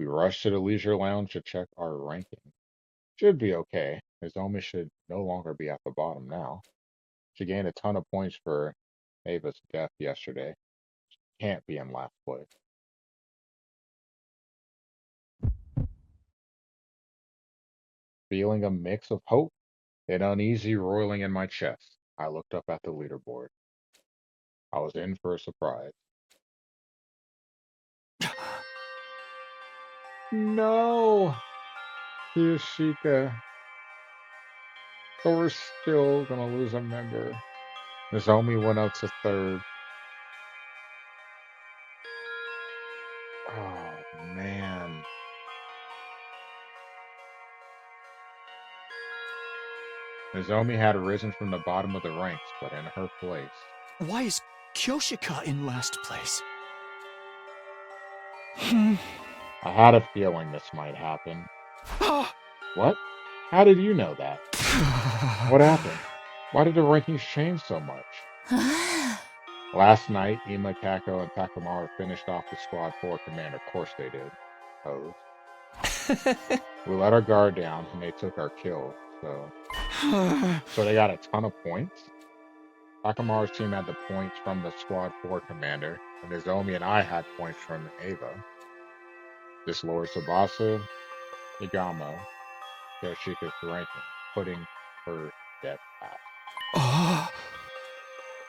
We rushed to the leisure lounge to check our ranking. Should be okay. Nozomi should no longer be at the bottom now. She gained a ton of points for Ava's death yesterday. Can't be in last place. Feeling a mix of hope and uneasy roiling in my chest, I looked up at the leaderboard. I was in for a surprise. No! Kiyoshika. So we're still gonna lose a member. Nozomi went up to third. Oh man. Nozomi had risen from the bottom of the ranks, but in her place. Why is Kyoshika in last place? Hmm. I had a feeling this might happen. Ah. What? How did you know that? What happened? Why did the rankings change so much? Last night, Ima, Kako, and Takamaru finished off the Squad 4 commander. Of course they did. Pose. We let our guard down, and they took our kill. So they got a ton of points. Takamaru's team had the points from the Squad 4 commander, and Nozomi and I had points from Ava. This lowered Tsubasa, Igamo, Yoshika's ranking, putting her dead path. Ah.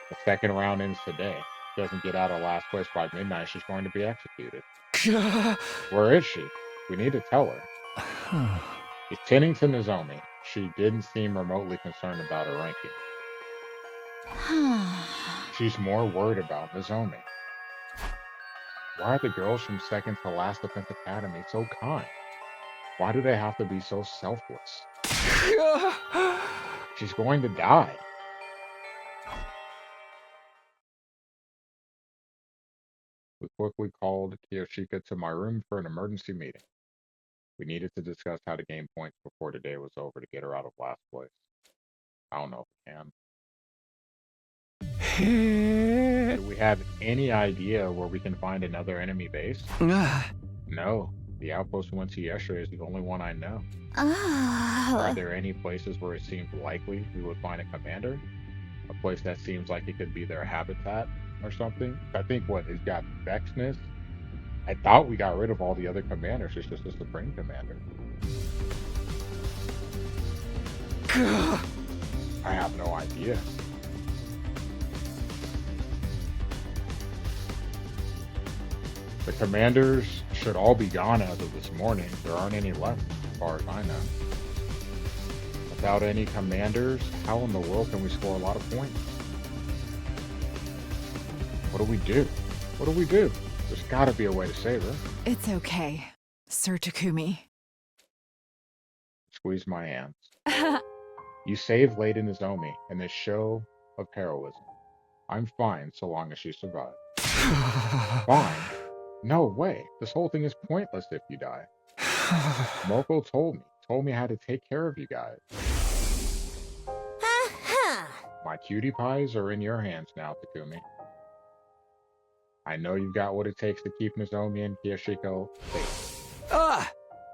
The second round ends today. If she doesn't get out of last place by midnight, she's going to be executed. Where is she? We need to tell her. He's tending to Nozomi. She didn't seem remotely concerned about her ranking. She's more worried about Nozomi. Why are the girls from second to last Defense Academy so kind? Why do they have to be so selfless? She's going to die. We quickly called Kiyoshika to my room for an emergency meeting. We needed to discuss how to gain points before the day was over to get her out of last place. I don't know if we can. Do we have any idea where we can find another enemy base? No. The outpost we went to yesterday is the only one I know. Are there any places where it seems likely we would find a commander? A place that seems like it could be their habitat or something? I think what has got Vexness. I thought we got rid of all the other commanders. It's just the Supreme Commander. I have no idea. The commanders should all be gone as of this morning. There aren't any left, as far as I know. Without any commanders, how in the world can we score a lot of points? What do we do? What do we do? There's gotta be a way to save her. It's okay, Sir Takumi. Squeeze my hands. You saved Lady Nozomi in this show of heroism. I'm fine so long as she survives. Fine? No way. This whole thing is pointless if you die. Moko told me how to take care of you guys. My cutie pies are in your hands now, Takumi. I know you've got what it takes to keep Nozomi and Kiyoshika safe.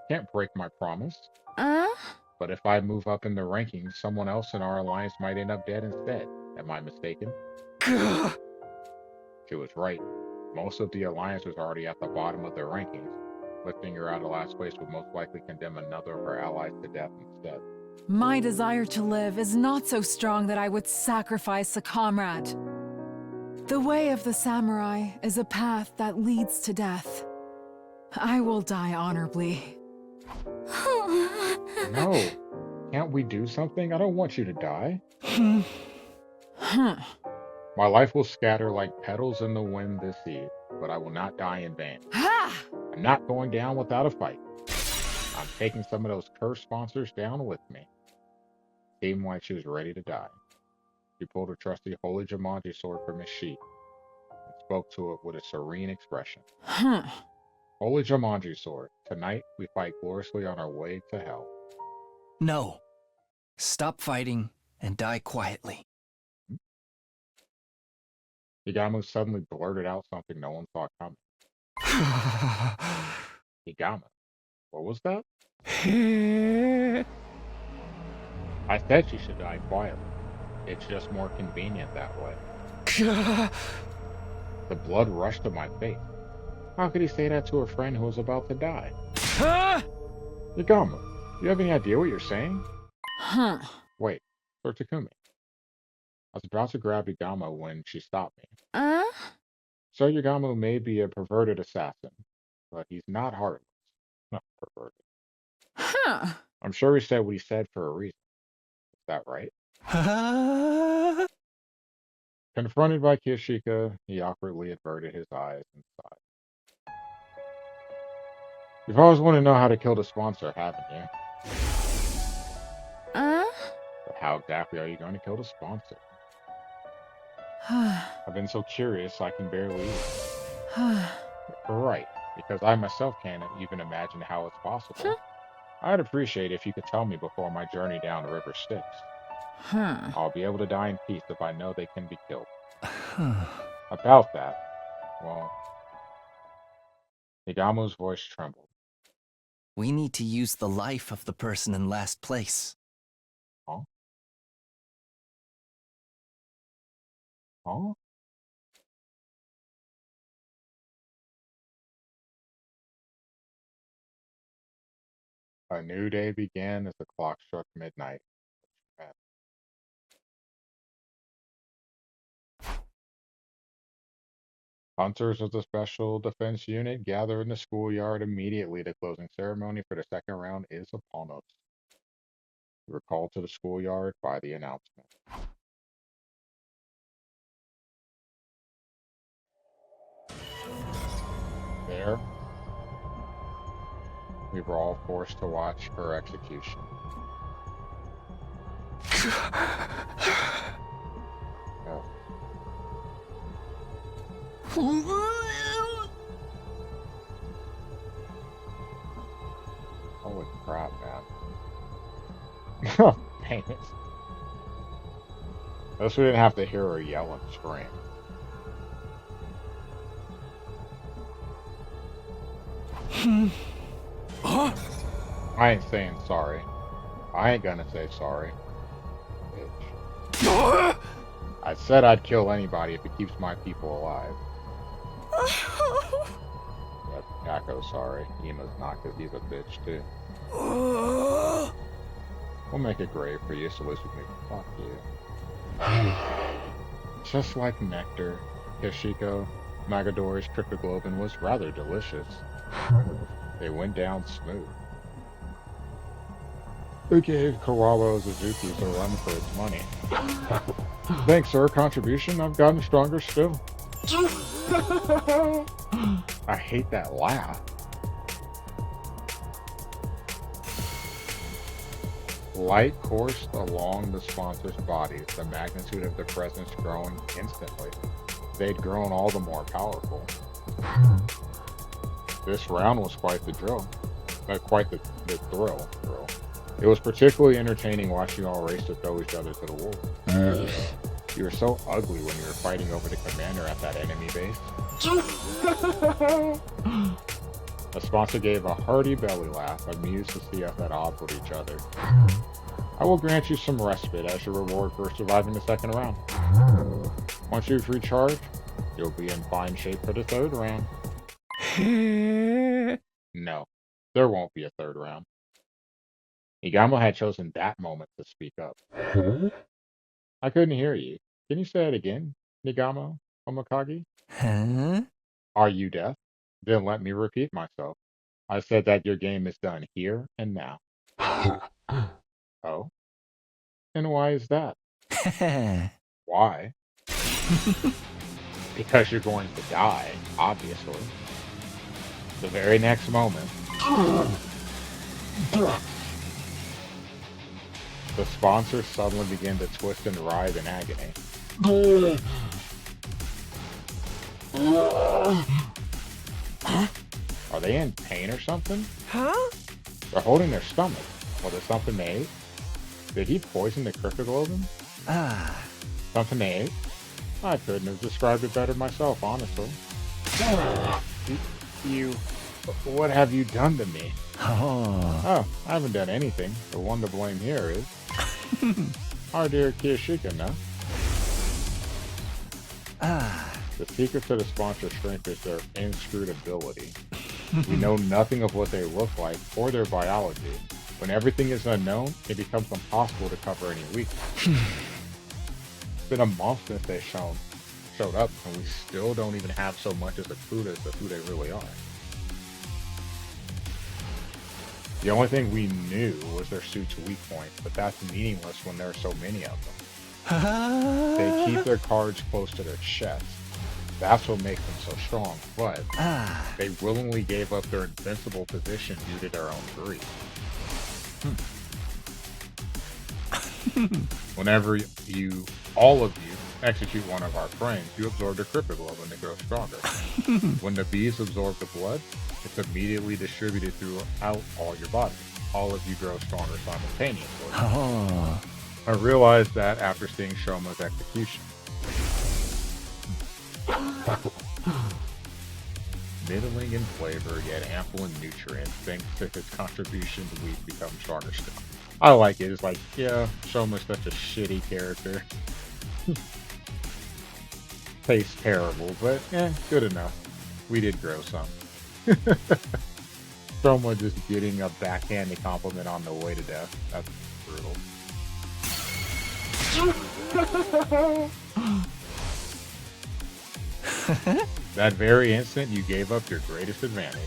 Can't break my promise. But if I move up in the rankings, someone else in our alliance might end up dead instead. Am I mistaken? She was right. Most of the alliance was already at the bottom of their rankings. Lifting her out of last place would most likely condemn another of her allies to death instead. My desire to live is not so strong that I would sacrifice a comrade. The way of the samurai is a path that leads to death. I will die honorably. No. Can't we do something? I don't want you to die. My life will scatter like petals in the wind this eve, but I will not die in vain. I'm not going down without a fight. I'm taking some of those cursed sponsors down with me. Seemed like she was ready to die. She pulled her trusty Holy Jumanji sword from his sheath and spoke to it with a serene expression. Holy Jumanji sword, tonight we fight gloriously on our way to hell. No. Stop fighting and die quietly. Higamo suddenly blurted out something no one saw coming. Higama, what was that? I said she should die quietly. It's just more convenient that way. The blood rushed to my face. How could he say that to a friend who was about to die? Higama, do you have any idea what you're saying? Huh. Wait, Sir Takumi. I was about to grab Higama when she stopped me. Sir Yagamo may be a perverted assassin, but he's not heartless. Not perverted. Huh. I'm sure he said what he said for a reason. Is that right? Confronted by Kiyoshika, he awkwardly averted his eyes and sighed. You've always wanted to know how to kill the sponsor, haven't you? But how exactly are you going to kill the sponsor? I've been so curious I can barely eat. Right, because I myself can't even imagine how it's possible. I'd appreciate if you could tell me before my journey down the river Styx. I'll be able to die in peace if I know they can be killed. About that, well, Higamo's voice trembled. We need to use the life of the person in last place. Huh? Huh? A new day began as the clock struck midnight. Hunters of the Special Defense Unit gather in the schoolyard immediately. The closing ceremony for the second round is upon us. We were called to the schoolyard by the announcement. There, we were all forced to watch her execution. Oh. Holy crap, man. Oh, dang it. I guess we didn't have to hear her yell and scream. I ain't saying sorry. I ain't gonna say sorry. Bitch. I said I'd kill anybody if it keeps my people alive. But Yako's sorry. Ima's not, because he's a bitch too. We'll make a grave for you, so at least we can fuck you. Just like nectar, Kishiko Magadori's Cryptoglobin was rather delicious. They went down smooth. They gave Kawabo Suzuki's a run for its money. Thanks for her contribution, I've gotten stronger still. I hate that laugh. Light coursed along the sponsors' bodies, the magnitude of their presence growing instantly. They'd grown all the more powerful. This round was quite the drill. Quite the thrill. It was particularly entertaining watching you all race to throw each other to the wolves. You were so ugly when you were fighting over the commander at that enemy base. The sponsor gave a hearty belly laugh, amused to see us at odds with each other. I will grant you some respite as your reward for surviving the second round. Once you've recharged, you'll be in fine shape for the third round. No, there won't be a third round. Higamo had chosen that moment to speak up. I couldn't hear you. Can you say it again, Higamo Omokage? Huh? Are you deaf? Then let me repeat myself. I said that your game is done here and now. Oh? And why is that? Why? Because you're going to die, obviously. The very next moment, the sponsors suddenly begin to twist and writhe in agony. Are they in pain or something? Huh? They're holding their stomach. Was it something they ate? Did he poison the Cryptoglobin? Something they ate? I couldn't have described it better myself, honestly. You What have you done to me? Oh. Oh, I haven't done anything. The one to blame here is our dear Kiyoshika, no? Ah. The secret to the sponsor strength is their inscrutability. We know nothing of what they look like or their biology. When everything is unknown, it becomes impossible to cover any weakness. It's been a month since they showed up, and we still don't even have so much as a clue as to who they really are. The only thing we knew was their suit's weak point, but that's meaningless when there are so many of them. They keep their cards close to their chest. That's what makes them so strong, but they willingly gave up their invincible position due to their own greed. Whenever all of you, execute one of our frames, you absorb the cryptoglobin to grow stronger. When the bees absorb the blood, it's immediately distributed throughout all your body. All of you grow stronger simultaneously. Oh. I realized that after seeing Shoma's execution. Middling in flavor, yet ample in nutrients, thanks to his contribution to wheat become stronger still. I like it. It's like, yeah, Shoma's such a shitty character. Tastes terrible, but good enough. We did grow some. Shoma just getting a backhanded compliment on the way to death. That's brutal. That very instant, you gave up your greatest advantage.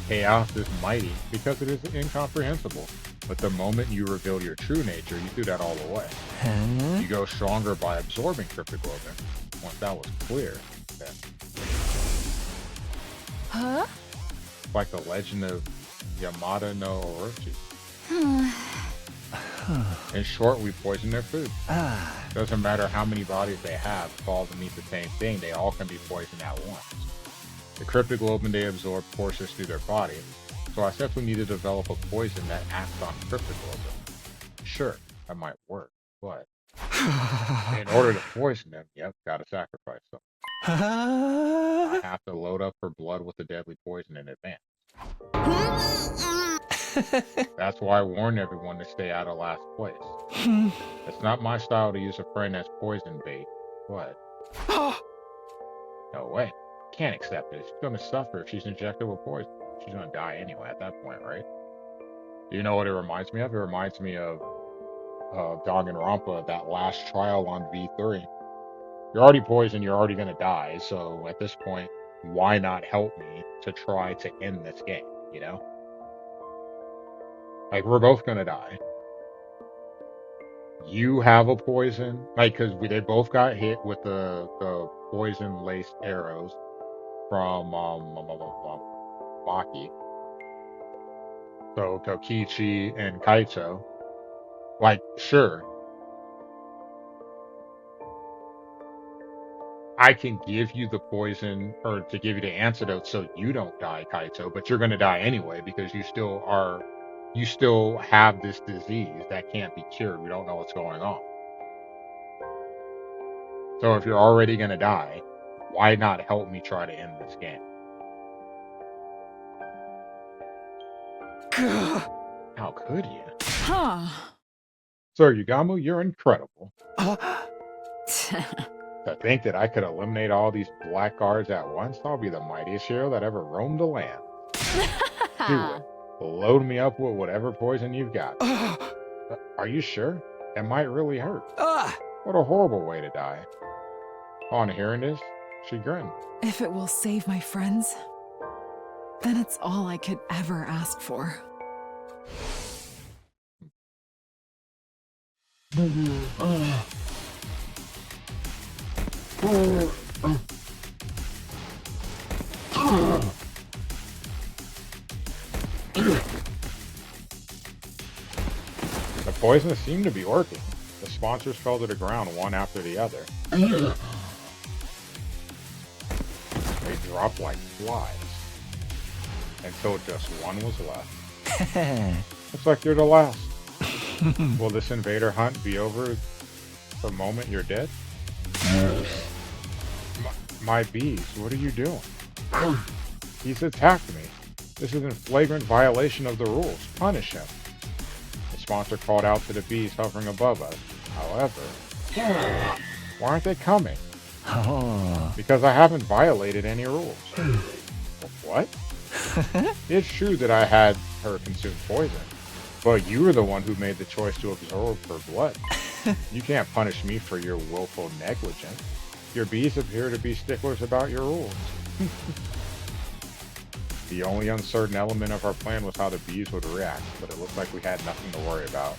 Chaos is mighty because it is incomprehensible. But the moment you revealed your true nature, you threw that all away. You go stronger by absorbing cryptoglobin. Once that was clear, then like the legend of Yamada no Orochi. In short, we poison their food. Doesn't matter how many bodies they have, if all of them eat the same thing, they all can be poisoned at once. The cryptoglobin they absorb courses through their body, so I simply need to develop a poison that acts on cryptoglobin. Sure, that might work, but in order to poison them, gotta sacrifice them. I have to load up her blood with the deadly poison in advance. That's why I warn everyone to stay out of last place. It's not my style to use a friend as poison bait, but no way. Can't accept it. She's gonna suffer if she's injected with poison. She's gonna die anyway at that point, right? Do you know what it reminds me of? It reminds me of Danganronpa, that last trial on V3. You're already poisoned, you're already gonna die, so at this point, why not help me to try to end this game, you know? Like, we're both gonna die. You have a poison, like, because they both got hit with the poison-laced arrows from Maki. So Kokichi and Kaito, like, sure, I can give you the poison or to give you the antidote so you don't die, Kaito, but you're gonna die anyway because you still have this disease that can't be cured. We don't know what's going on. So if you're already gonna die, why not help me try to end this game? How could you? Sir Yugamu, you're incredible. To think that I could eliminate all these black guards at once, I'll be the mightiest hero that ever roamed the land. Do it. Load me up with whatever poison you've got. Are you sure? It might really hurt. What a horrible way to die. On hearing this, she grinned. If it will save my friends, then it's all I could ever ask for. The poison seemed to be working. The sponsors fell to the ground one after the other. They dropped like flies. Until just one was left. Looks like you're the last. Will this invader hunt be over the moment you're dead? My bees, what are you doing? He's attacked me. This is in flagrant violation of the rules. Punish him. The sponsor called out to the bees hovering above us. However, why aren't they coming? Oh. Because I haven't violated any rules. What? It's true that I had her consume poison, but you were the one who made the choice to absorb her blood. You can't punish me for your willful negligence. Your bees appear to be sticklers about your rules. The only uncertain element of our plan was how the bees would react, but it looked like we had nothing to worry about.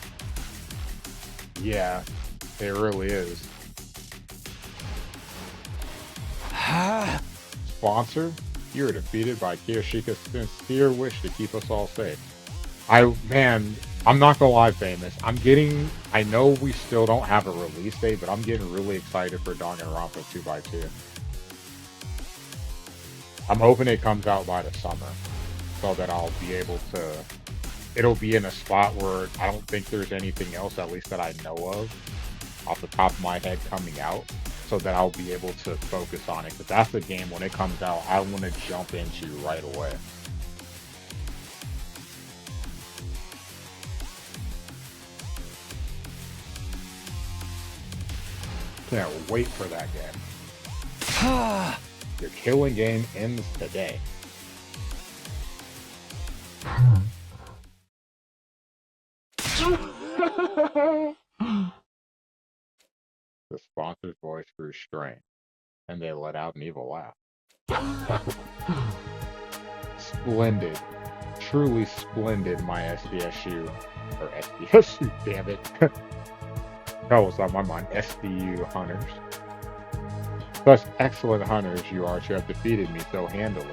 Yeah, it really is. Sponsor, you were defeated by Kiyoshika's sincere wish to keep us all safe. I'm not gonna lie, Famous. I know we still don't have a release date, but I'm getting really excited for Danganronpa 2x2. I'm hoping it comes out by the summer, so that I'll be able to, it'll be in a spot where I don't think there's anything else, at least that I know of, off the top of my head coming out, so that I'll be able to focus on it, because that's the game, when it comes out, I want to jump into right away. Can't wait for that game. Your killing game ends today. The sponsor's voice grew strained, and they let out an evil laugh. Splendid. Truly splendid, my SDSU. Or SDSU, damn it. That was on my mind. SDU hunters. Such excellent hunters you are to have defeated me so handily.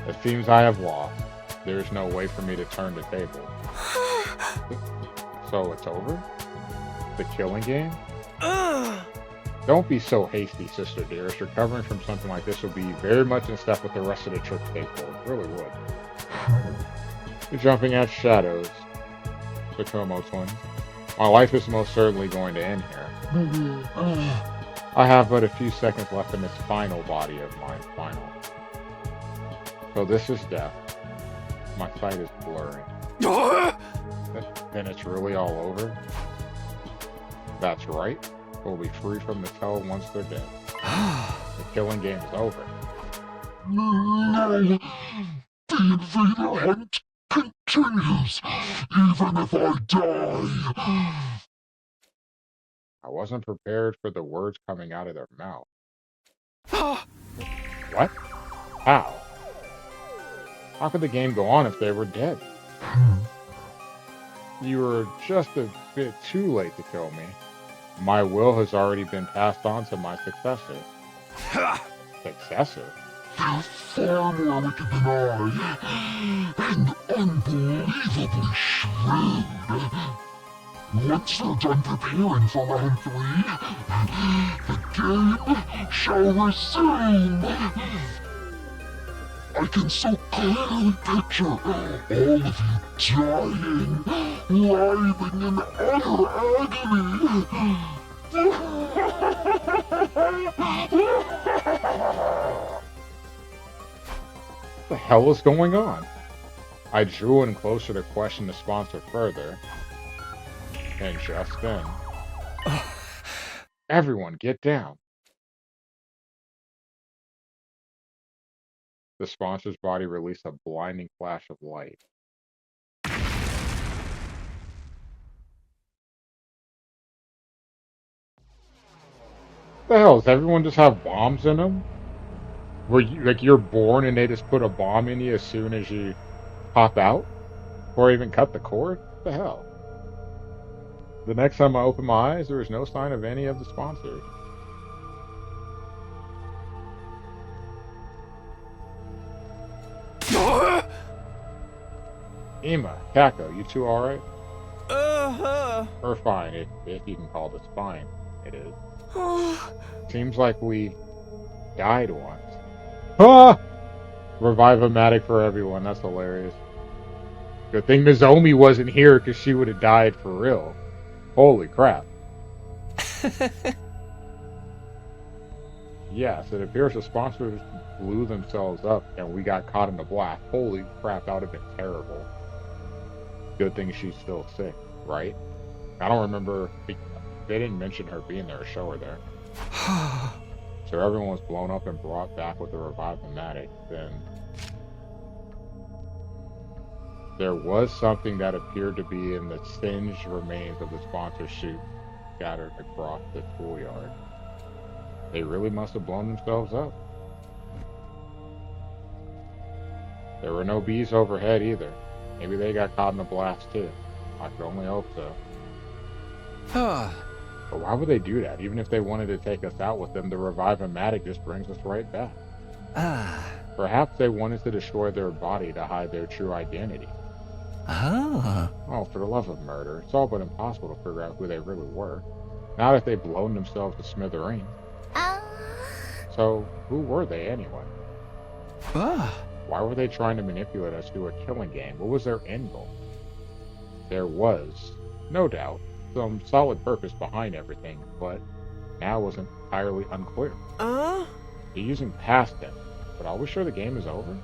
It seems I have lost. There is no way for me to turn the table. So it's over? The killing game? Don't be so hasty, sister dearest. Recovering from something like this will be very much in step with the rest of the trip paid for. It really would. You're jumping at shadows, the Como twins. My life is most certainly going to end here. I have but a few seconds left in this final body of mine. Final. So this is death. My sight is blurring. Then it's really all over? That's right. We'll be free from the tell once they're dead. The killing game is over. No! The invader hunt continues, even if I die! I wasn't prepared for the words coming out of their mouth. What? How? How could the game go on if they were dead? You were just a bit too late to kill me. My will has already been passed on to my successor. Successor? They're far more wicked than I, and unbelievably shrewd. Once they're done preparing for Round 3, the game shall resume. I can so clearly picture all of you dying, writhing in utter agony. What the hell is going on? I drew in closer to question the sponsor further. And just then... Everyone, get down! The sponsor's body released a blinding flash of light. The hell, does everyone just have bombs in them? Were you, like, you're born and they just put a bomb in you as soon as you pop out? Or even cut the cord? What the hell? The next time I opened my eyes, there was no sign of any of the sponsors. Ima, Kako, you two alright? Or fine, if you can call this fine. It is. Seems like we died once. Ah! Revive-o-matic for everyone, that's hilarious. Good thing Nozomi wasn't here because she would have died for real. Holy crap. Yes, it appears the sponsors blew themselves up and we got caught in the blast. Holy crap, that would have been terrible. Good thing she's still sick, right? I don't remember. They didn't mention her being there or show her there. So everyone was blown up and brought back with the Revive-O-Matic. Then there was something that appeared to be in the singed remains of the sponsor chute scattered across the schoolyard. They really must have blown themselves up. There were no bees overhead either. Maybe they got caught in the blast too. I could only hope so. But why would they do that? Even if they wanted to take us out with them, the Revive-O-Matic just brings us right back. Perhaps they wanted to destroy their body to hide their true identity. Oh, for the love of murder, it's all but impossible to figure out who they really were. Now that they've blown themselves to smithereens. So, who were they anyway? Why were they trying to manipulate us through a killing game? What was their end goal? There was, no doubt, some solid purpose behind everything, but now was entirely unclear. They're using past tense, but are we sure the game is over?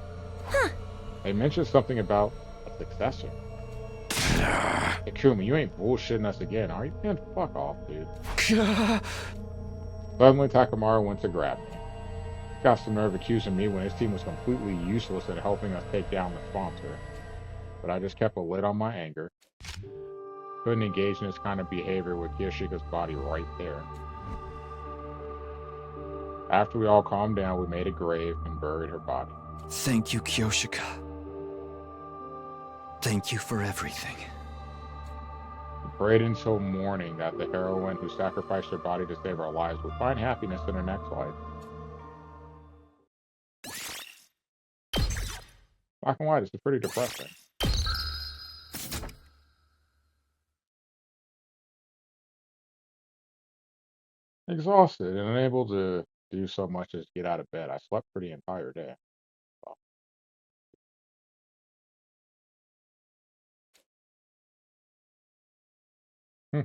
They mentioned something about a successor. Takumi, you ain't bullshitting us again, are you? Man, fuck off, dude. Suddenly, Takamaru went to grab me. Got some nerve accusing me when his team was completely useless at helping us take down the sponsor. But I just kept a lid on my anger. Couldn't engage in this kind of behavior with Kiyoshika's body right there. After we all calmed down, we made a grave and buried her body. Thank you, Kyoshika. Thank you for everything. We prayed until morning that the heroine who sacrificed her body to save our lives would find happiness in her next life. Black and white is pretty depressing. Exhausted and unable to do so much as get out of bed. I slept for the entire day. Well, hmm.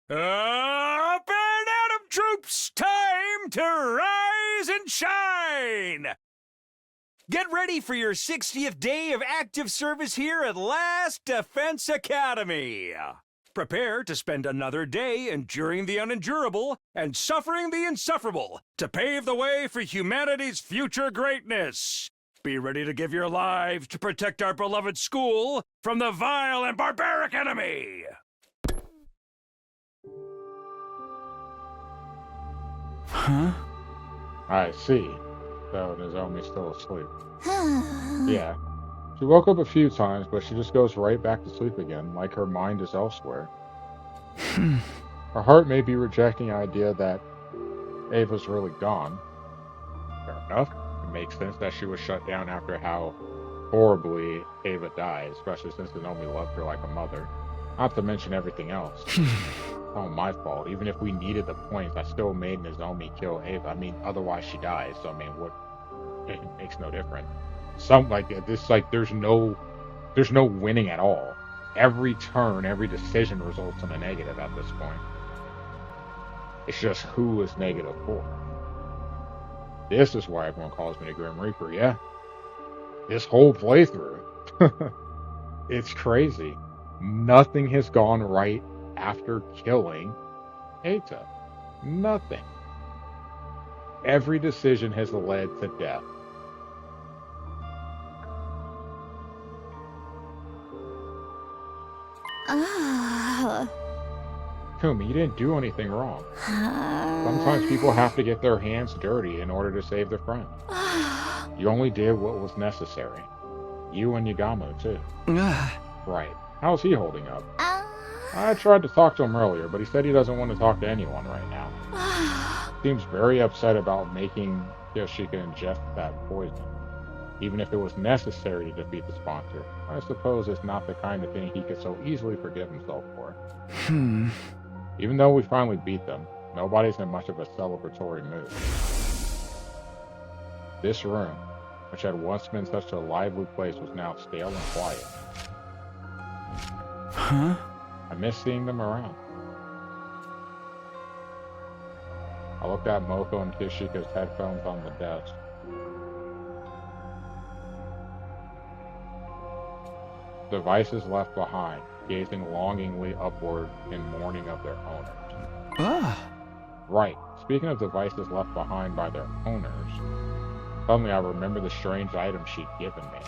Up and Atom troops, time to rise and shine! Get ready for your 60th day of active service here at Last Defense Academy. Prepare to spend another day enduring the unendurable and suffering the insufferable to pave the way for humanity's future greatness. Be ready to give your lives to protect our beloved school from the vile and barbaric enemy. I see. So Nozomi's still asleep. Yeah. She woke up a few times, but she just goes right back to sleep again, like her mind is elsewhere. Her heart may be rejecting the idea that Ava's really gone. Fair enough. It makes sense that she was shut down after how horribly Ava died, especially since Nozomi loved her like a mother. Not to mention everything else. Oh, my fault. Even if we needed the points, I still made Nozomi kill Ava. I mean, otherwise she dies, so I mean, what? It makes no difference. Something like this, like there's no winning at all. Every turn, every decision results in a negative at this point. It's just who is negative for. This is why everyone calls me the Grim Reaper, yeah? This whole playthrough. It's crazy. Nothing has gone right after killing Eita. Nothing. Every decision has led to death. Kumi, you didn't do anything wrong. Sometimes people have to get their hands dirty in order to save their friend. You only did what was necessary. You and Yagamo, too. Right. How's he holding up? I tried to talk to him earlier, but he said he doesn't want to talk to anyone right now. Seems very upset about making Kiyoshika ingest that poison. Even if it was necessary to defeat the sponsor, I suppose it's not the kind of thing he could so easily forgive himself for. Even though we finally beat them, nobody's in much of a celebratory mood. This room, which had once been such a lively place, was now stale and quiet. Huh? I miss seeing them around. I looked at Moko and Kishika's headphones on the desk. Devices left behind, gazing longingly upward in mourning of their owners. Ah. Right, speaking of devices left behind by their owners, suddenly I remember the strange item she'd given me.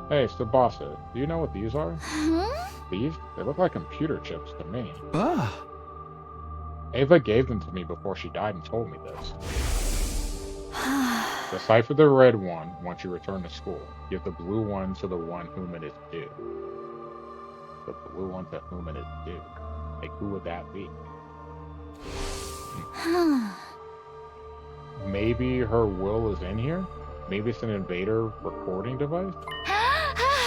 Hey, Tsubasa, do you know what these are? These? They look like computer chips to me. Ava gave them to me before she died and told me this. Decipher the red one once you return to school. Give the blue one to the one whom it is due. The blue one to whom it is due. Like, who would that be? Maybe her will is in here? Maybe it's an invader recording device?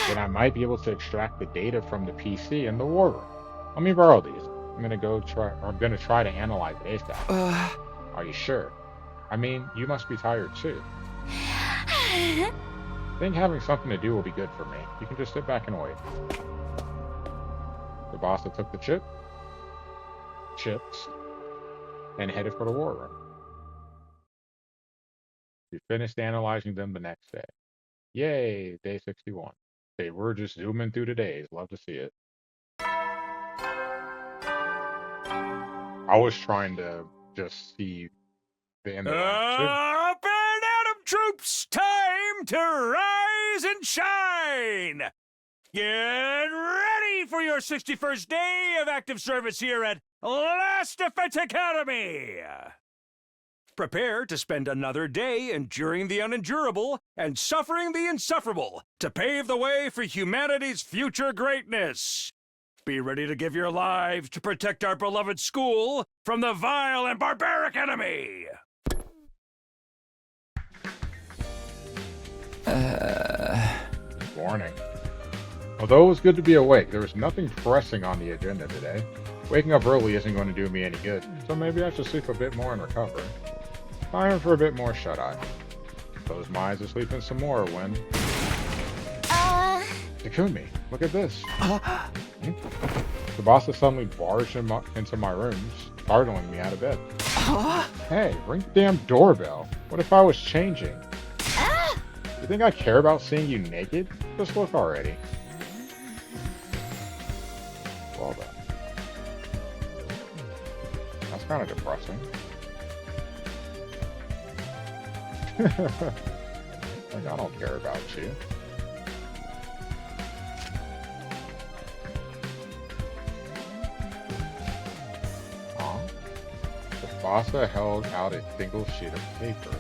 Then I might be able to extract the data from the PC in the war room. Let me borrow these. I'm gonna try to analyze it ASAP. Are you sure? I mean, you must be tired too. I think having something to do will be good for me. You can just sit back and wait. Tsubasa took the chips, and headed for the war room. We finished analyzing them the next day. Yay, day 61. They were just zooming through the days. Love to see it. I was trying to just see the end of round two. Up and Atom troops, time to rise and shine! Get ready for your 61st day of active service here at Last Defense Academy! Prepare to spend another day enduring the unendurable and suffering the insufferable to pave the way for humanity's future greatness. Be ready to give your lives to protect our beloved school from the vile and barbaric enemy! Warning. Although it was good to be awake, there was nothing pressing on the agenda today. Waking up early isn't going to do me any good, so maybe I should sleep a bit more and recover. Time for a bit more shut-eye. Close my eyes to sleep in some more when... Takumi, look at this. Tsubasa suddenly barged into my room, startling me out of bed. Hey, ring the damn doorbell. What if I was changing? You think I care about seeing you naked? Just look already. Well then. That's kind of depressing. Like, I don't care about you. Tsubasa held out a single sheet of paper.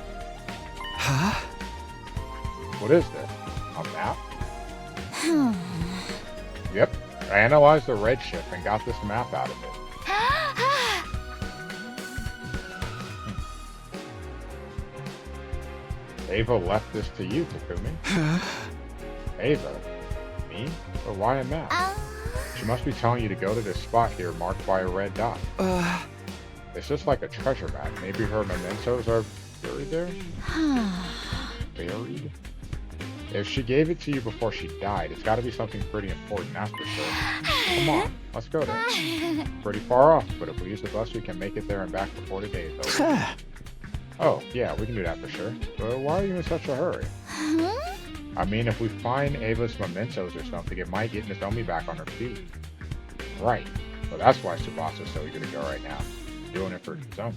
Huh? What is this? A map? Yep. I analyzed the red ship and got this map out of it. Ava left this to you, Takumi. Ava? Me? But why a map? She must be telling you to go to this spot here marked by a red dot. It's just like a treasure map. Maybe her mementos are buried there? Buried? If she gave it to you before she died, it's gotta be something pretty important, that's for sure. Come on, let's go there. Pretty far off, but if we use the bus, we can make it there and back before the day is over. Oh, yeah, we can do that for sure. But why are you in such a hurry? I mean, if we find Ava's mementos or something, it might get Nozomi back on her feet. Right. Well, that's why Tsubasa's so eager to go right now. Doing it for Nozomi.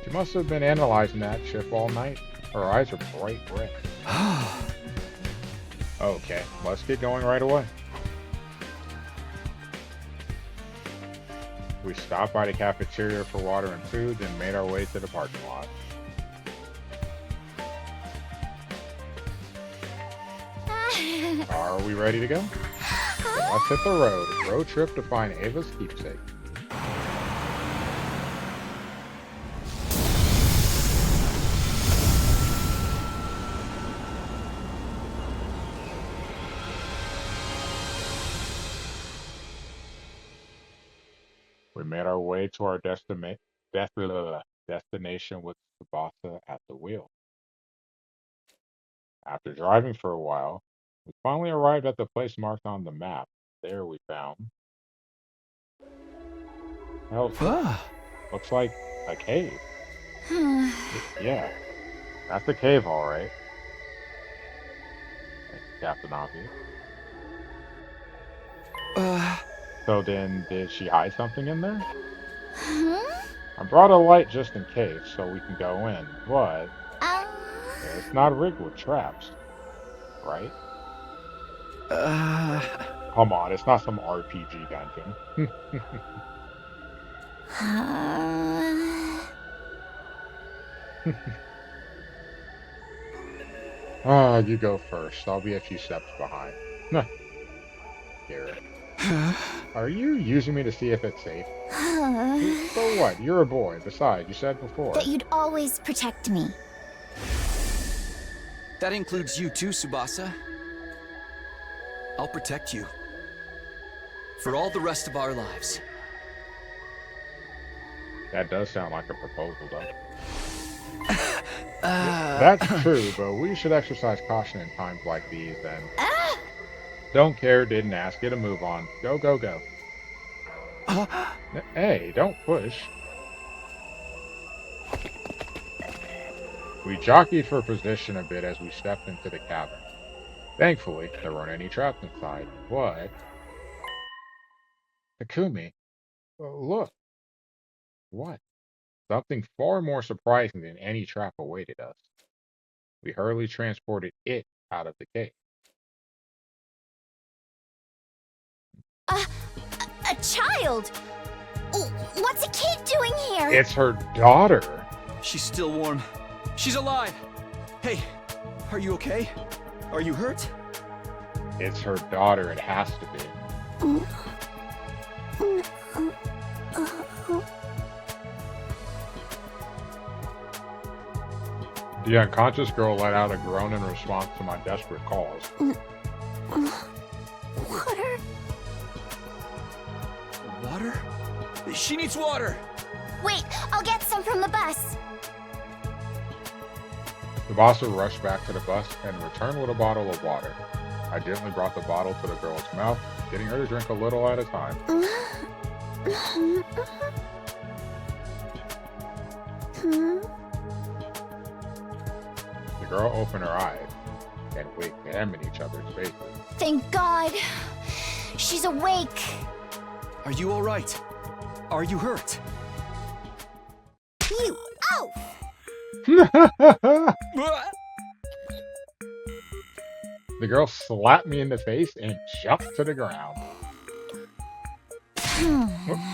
She must have been analyzing that ship all night. Her eyes are bright red. Okay, let's get going right away. We stopped by the cafeteria for water and food, then made our way to the parking lot. Are we ready to go? Then let's hit the road. Road trip to find Ava's keepsake. We made our way to our destination with Tsubasa at the wheel. After driving for a while, We finally arrived at the place marked on the map. There we found. Hell, Ah, looks like a cave. Yeah, that's the cave, all right. Thank you, Captain Obvious. uh, So then, did she hide something in there? Huh? I brought a light just in case, so we can go in. But Uh, it's not rigged with traps, right? uh, Come on, it's not some RPG dungeon. Ah, you go first. I'll be a few steps behind. Garrett. Are you using me to see if it's safe? So what? You're a boy. Besides, you said before. that you'd always protect me. that includes you too, Tsubasa. I'll protect you. For all the rest of our lives. That does sound like a proposal, though. That's true, but we should exercise caution in times like these, and don't care, didn't ask, get a move on. Go, go, go. Hey, don't push. We jockeyed for position a bit as we stepped into the cabin. Thankfully, there weren't any traps inside. What? Takumi, look. What? Something far more surprising than any trap awaited us. We hurriedly transported it out of the cave. A child? What's a kid doing here? It's her daughter. She's still warm. She's alive. Hey, are you okay? Are you hurt? It's her daughter. It has to be. The unconscious girl let out a groan in response to my desperate calls. Water? Water? She needs water! Wait, I'll get some from the bus. The boss rushed back to the bus and returned with a bottle of water. I gently brought the bottle to the girl's mouth, getting her to drink a little at a time. The girl opened her eyes, and we examined each other's faces. Thank God. She's awake. Are you alright? Are you hurt? You oaf! The girl slapped me in the face and jumped to the ground.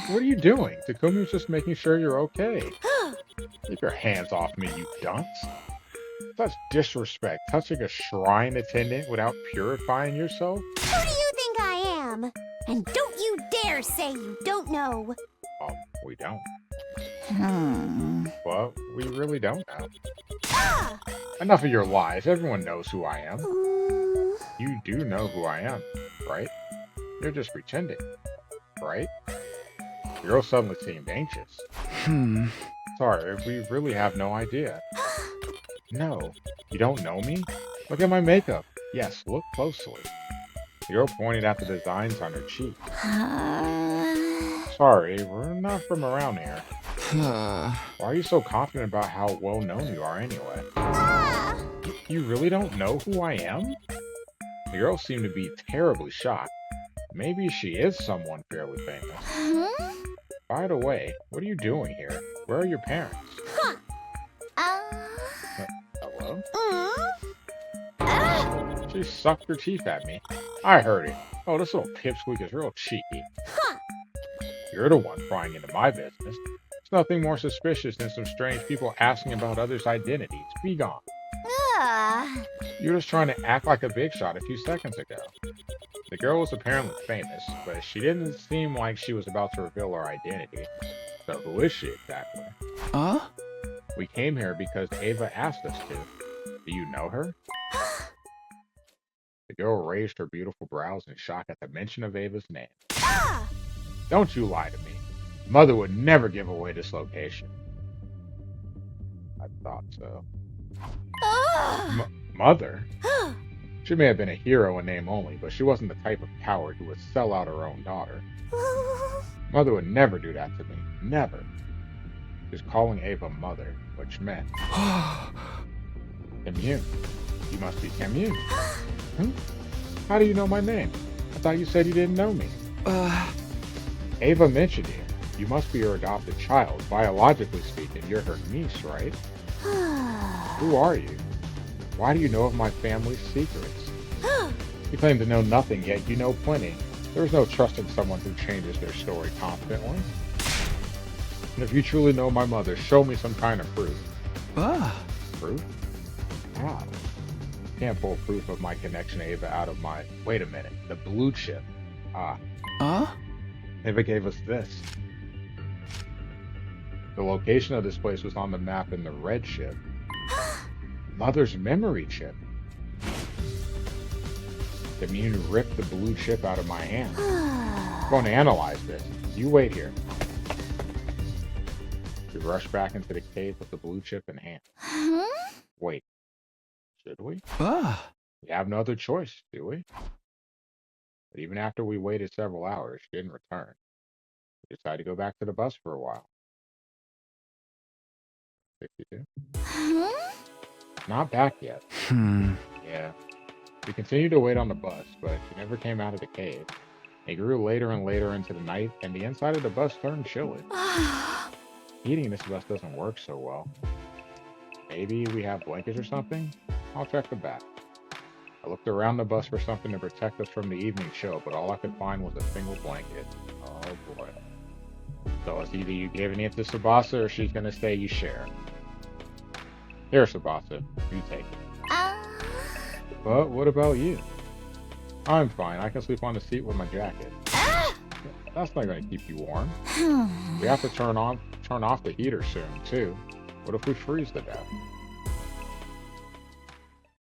What are you doing? Takumi was just making sure you're okay. Keep your hands off me, you dunce. Such disrespect, touching a shrine attendant without purifying yourself? Who do you think I am? And don't you dare say you don't know. We don't. Hmm. Well, we really don't know. Ah! Enough of your lies. Everyone knows who I am. Mm, You do know who I am, right? You're just pretending, right? The girl suddenly seemed anxious. Sorry, we really have no idea. No, you don't know me? Look at my makeup. Yes, look closely. The girl pointed at the designs on her cheek. Sorry, we're not from around here. Why are you so confident about how well known you are anyway? ah! You really don't know who I am? The girl seemed to be terribly shocked. Maybe she is someone fairly famous. Huh? By the way, what are you doing here? Where are your parents? Hello? Ah! She sucked her teeth at me. I heard it. Oh, this little pipsqueak is real cheeky. Huh. You're the one prying into my business. It's nothing more suspicious than some strange people asking about others' identities. Be gone. Ah! You were just trying to act like a big shot a few seconds ago. The girl was apparently famous, but she didn't seem like she was about to reveal her identity. So who is she exactly? Huh? We came here because Ava asked us to. Do you know her? The girl raised her beautiful brows in shock at the mention of Ava's name. Ah! Don't you lie to me. Mother would never give away this location. I thought so. Ah! Mother? She may have been a hero in name only, but she wasn't the type of coward who would sell out her own daughter. Mother would never do that to me. Never. She was calling Ava mother, which meant Immune. You must be Immune. Hmm? How do you know my name? I thought you said you didn't know me. Ava mentioned you. You must be her adopted child. Biologically speaking, you're her niece, right? Who are you? Why do you know of my family's secrets? You claim to know nothing, yet you know plenty. There is no trusting someone who changes their story confidently. And if you truly know my mother, show me some kind of proof. Proof? How? Can't pull proof of my connection to Ava out of my... Wait a minute. The blue chip. Ava gave us this. The location of this place was on the map in the red chip. Mother's memory chip. Immune ripped the blue chip out of my hand. I'm going to analyze this. You wait here. We rush back into the cave with the blue chip in hand. Wait. Should we? We have no other choice, do we? But even after we waited several hours, she didn't return. We decided to go back to the bus for a while. 62. Not back yet. Yeah. We continued to wait on the bus, but she never came out of the cave. It grew later and later into the night, and the inside of the bus turned chilly. Heating in this bus doesn't work so well. Maybe we have blankets or something? I'll check the back. I looked around the bus for something to protect us from the evening show, but all I could find was a single blanket. Oh boy. So it's either you giving it to Tsubasa or she's gonna say you share. Here, Tsubasa, you take it. But what about you? I'm fine. I can sleep on the seat with my jacket. That's not going to keep you warm. We have to turn off the heater soon, too. What if we freeze to death?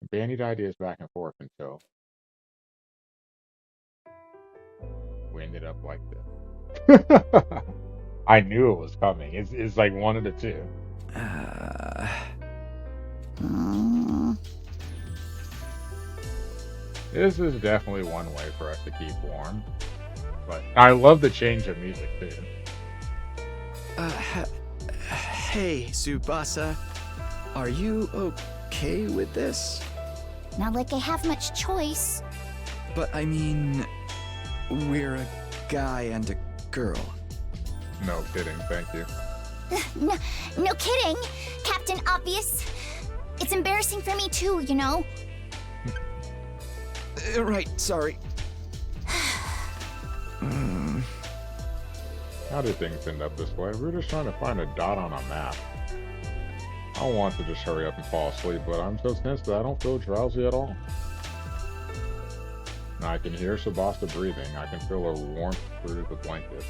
Bandied ideas back and forth until we ended up like this. I knew it was coming. It's like one of the two. This is definitely one way for us to keep warm. But I love the change of music too. Hey, Tsubasa. Are you okay with this? Not like I have much choice. But I mean, we're a guy and a girl. No kidding, thank you. No kidding, Captain Obvious. It's embarrassing for me too, you know. Right, sorry. How did things end up this way? We were just trying to find a dot on a map. I want to just hurry up and fall asleep, but I'm so tense that I don't feel drowsy at all. I can hear Tsubasa breathing. I can feel her warmth through the blanket.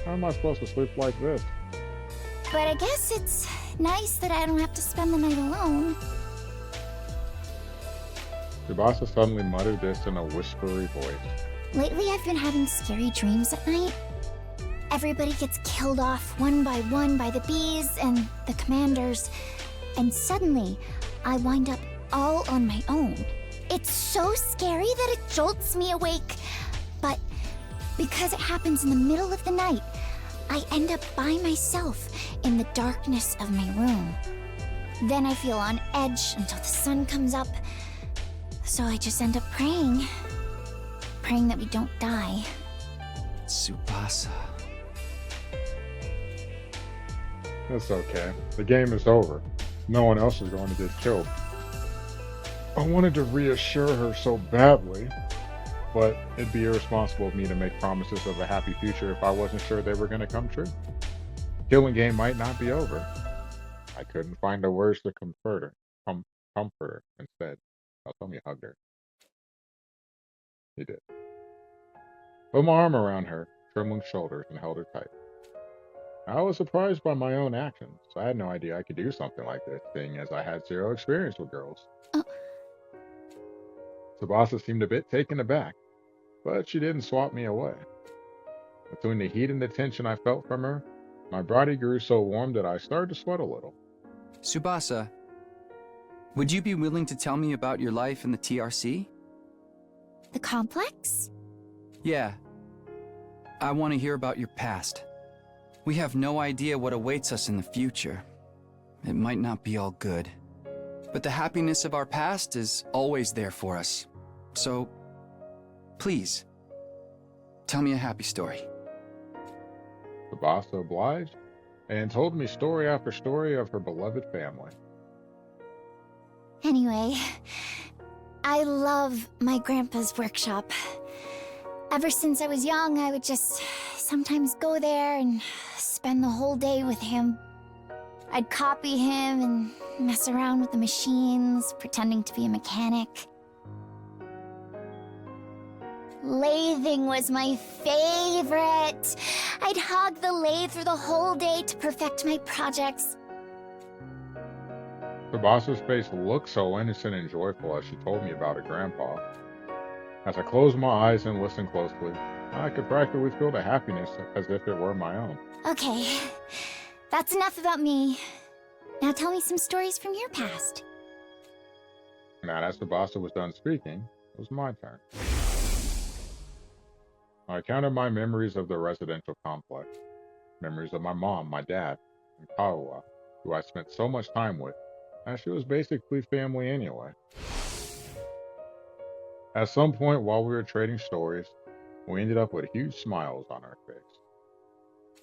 How am I supposed to sleep like this? But I guess it's nice that I don't have to spend the night alone. Tsubasa suddenly muttered this in a whispery voice. Lately, I've been having scary dreams at night. Everybody gets killed off one by the bees and the commanders, and suddenly, I wind up all on my own. It's so scary that it jolts me awake, but because it happens in the middle of the night, I end up by myself in the darkness of my room. Then I feel on edge until the sun comes up, so I just end up praying that we don't die. Tsubasa. It's okay. The game is over. No one else is going to get killed. I wanted to reassure her so badly, but it'd be irresponsible of me to make promises of a happy future if I wasn't sure they were going to come true. The killing game might not be over. I couldn't find the words to comfort her. Instead, Satomi hugged her. He did. Put my arm around her, trembling shoulders, and held her tight. I was surprised by my own actions. I had no idea I could do something like this, seeing as I had zero experience with girls. Tsubasa seemed a bit taken aback, but she didn't swat me away. Between the heat and the tension I felt from her, my body grew so warm that I started to sweat a little. Tsubasa, would you be willing to tell me about your life in the TRC? The complex? Yeah. I want to hear about your past. We have no idea what awaits us in the future. It might not be all good. But the happiness of our past is always there for us. So, please, tell me a happy story. Tsubasa obliged and told me story after story of her beloved family. Anyway, I love my grandpa's workshop. Ever since I was young, I would just sometimes go there and spend the whole day with him. I'd copy him and mess around with the machines, pretending to be a mechanic. Lathing was my favorite. I'd hog the lathe for the whole day to perfect my projects. Tsubasa's face looked so innocent and joyful as she told me about her grandpa. As I closed my eyes and listened closely, I could practically feel the happiness as if it were my own. Okay, that's enough about me. Now tell me some stories from your past. Now, as Tsubasa was done speaking, it was my turn. I counted my memories of the residential complex, memories of my mom, my dad, and Kawa, who I spent so much time with, as she was basically family anyway. At some point while we were trading stories, we ended up with huge smiles on our face.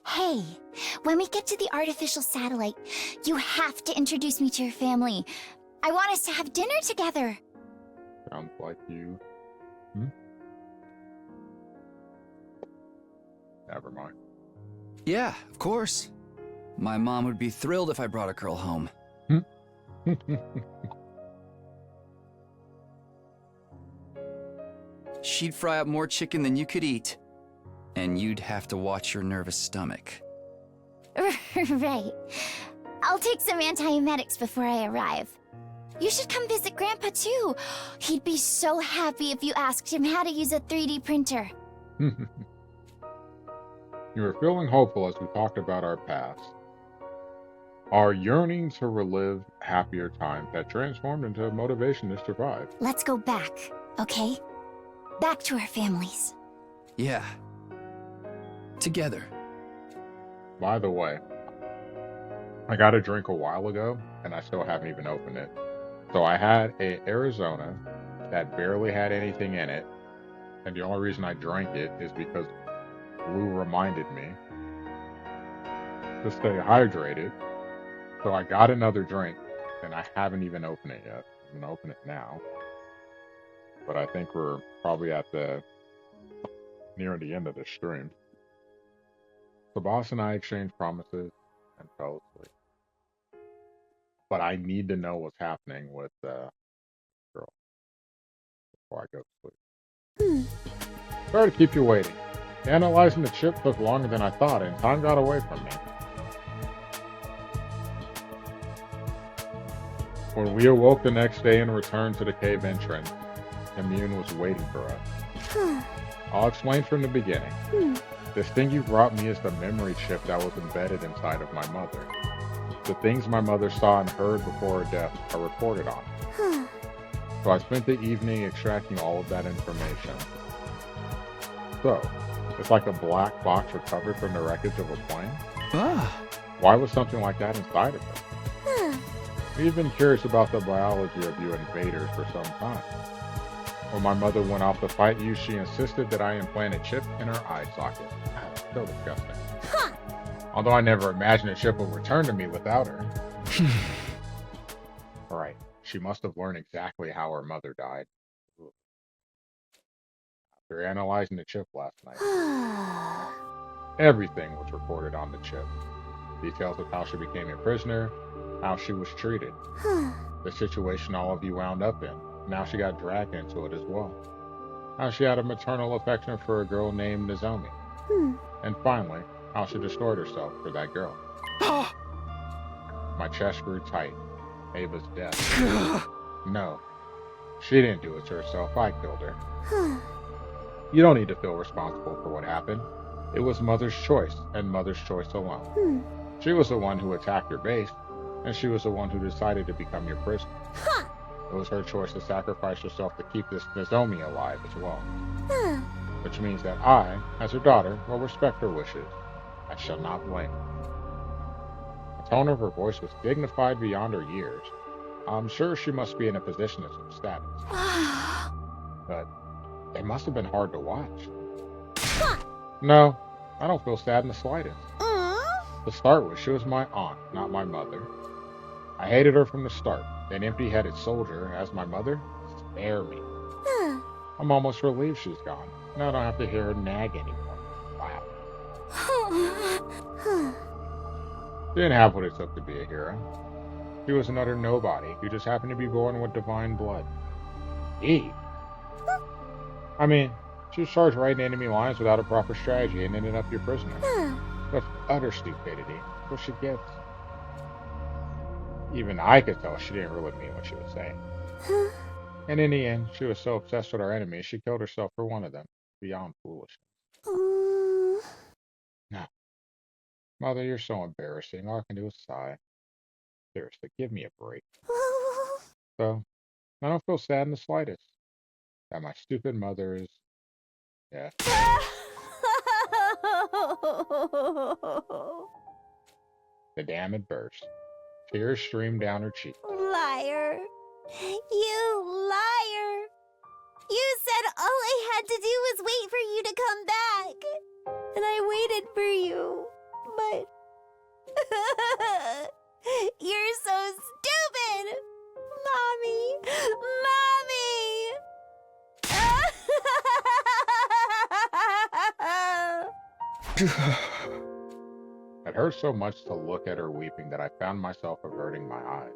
Hey, when we get to the artificial satellite, you have to introduce me to your family. I want us to have dinner together. Sounds like you. Never mind. Yeah, of course. My mom would be thrilled if I brought a girl home. She'd fry up more chicken than you could eat. And you'd have to watch your nervous stomach. Right. I'll take some antiemetics before I arrive. You should come visit Grandpa too. He'd be so happy if you asked him how to use a 3D printer. You were feeling hopeful as we talked about our past. Our yearning to relive happier times had transformed into a motivation to survive. Let's go back, okay? Back to our families. Yeah. Together. By the way, I got a drink a while ago, and I still haven't even opened it. So I had a Arizona that barely had anything in it, and the only reason I drank it is because Blue reminded me to stay hydrated. So I got another drink, and I haven't even opened it yet. I'm gonna open it now, but I think we're probably at near the end of the stream. Tsubasa and I exchanged promises and fell asleep. But I need to know what's happening with the girl before I go to sleep. Sorry to keep you waiting. Analyzing the chip took longer than I thought, and time got away from me. When we awoke the next day and returned to the cave entrance, Immune was waiting for us. I'll explain from the beginning. This thing you brought me is the memory chip that was embedded inside of my mother. The things my mother saw and heard before her death are recorded on it. So I spent the evening extracting all of that information. So, it's like a black box recovered from the wreckage of a plane? Ah. Why was something like that inside of it? We've been curious about the biology of you invaders for some time. When my mother went off to fight you, she insisted that I implant a chip in her eye socket. So disgusting. Although I never imagined a chip would return to me without her. Alright, she must have learned exactly how her mother died. After analyzing the chip last night, everything was recorded on the chip. Details of how she became a prisoner, how she was treated, the situation all of you wound up in. Now she got dragged into it as well. How she had a maternal affection for a girl named Nozomi. And finally, how she destroyed herself for that girl. My chest grew tight. Ava's death. No, she didn't do it to herself. I killed her. You don't need to feel responsible for what happened. It was Mother's choice, and Mother's choice alone. She was the one who attacked your base, and she was the one who decided to become your prisoner. It was her choice to sacrifice herself to keep this Nozomi alive as well. Which means that I, as her daughter, will respect her wishes. I shall not blame her. The tone of her voice was dignified beyond her years. I'm sure she must be in a position of some status. But it must have been hard to watch. No, I don't feel sad in the slightest. To start with, she was my aunt, not my mother. I hated her from the start. An empty-headed soldier, as my mother, spare me. I'm almost relieved she's gone. Now I don't have to hear her nag anymore. Wow. She didn't have what it took to be a hero. She was an utter nobody who just happened to be born with divine blood. Eve? I mean, she was charged right in enemy lines without a proper strategy and ended up your prisoner. But utter stupidity. That's what she gets. Even I could tell she didn't really mean what she was saying. And in the end, she was so obsessed with our enemies, she killed herself for one of them. Beyond foolish. No. Mother, you're so embarrassing. All I can do is sigh. Seriously, give me a break. So, I don't feel sad in the slightest. That my stupid mother is... Yeah. The dam had burst. Tears streamed down her cheeks. Liar. You liar. You said all I had to do was wait for you to come back. And I waited for you. But... You're so stupid. Mommy. It hurt so much to look at her weeping that I found myself averting my eyes.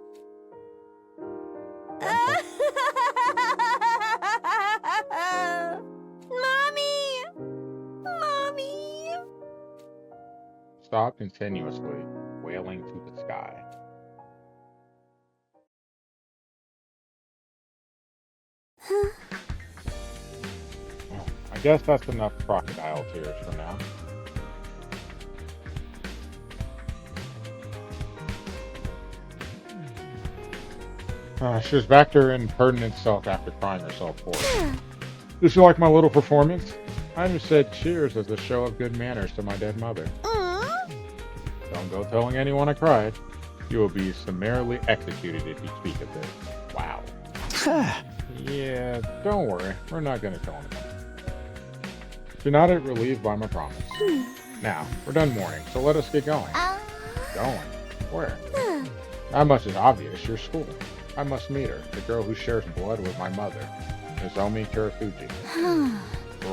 Mommy. Stopped continuously, wailing to the sky. Well, I guess that's enough crocodile tears for now. She was back to her impertinent self after crying herself hoarse. Did you like my little performance? I just said cheers as a show of good manners to my dead mother. Don't go telling anyone I cried. You will be summarily executed if you speak of this. Wow. Yeah, don't worry. We're not going to tell anyone. She nodded, relieved by my promise. Now, we're done mourning, so let us get going. Going? Where? That much is obvious. Your school. I must meet her, the girl who shares blood with my mother, Nozomi Kuretsuji.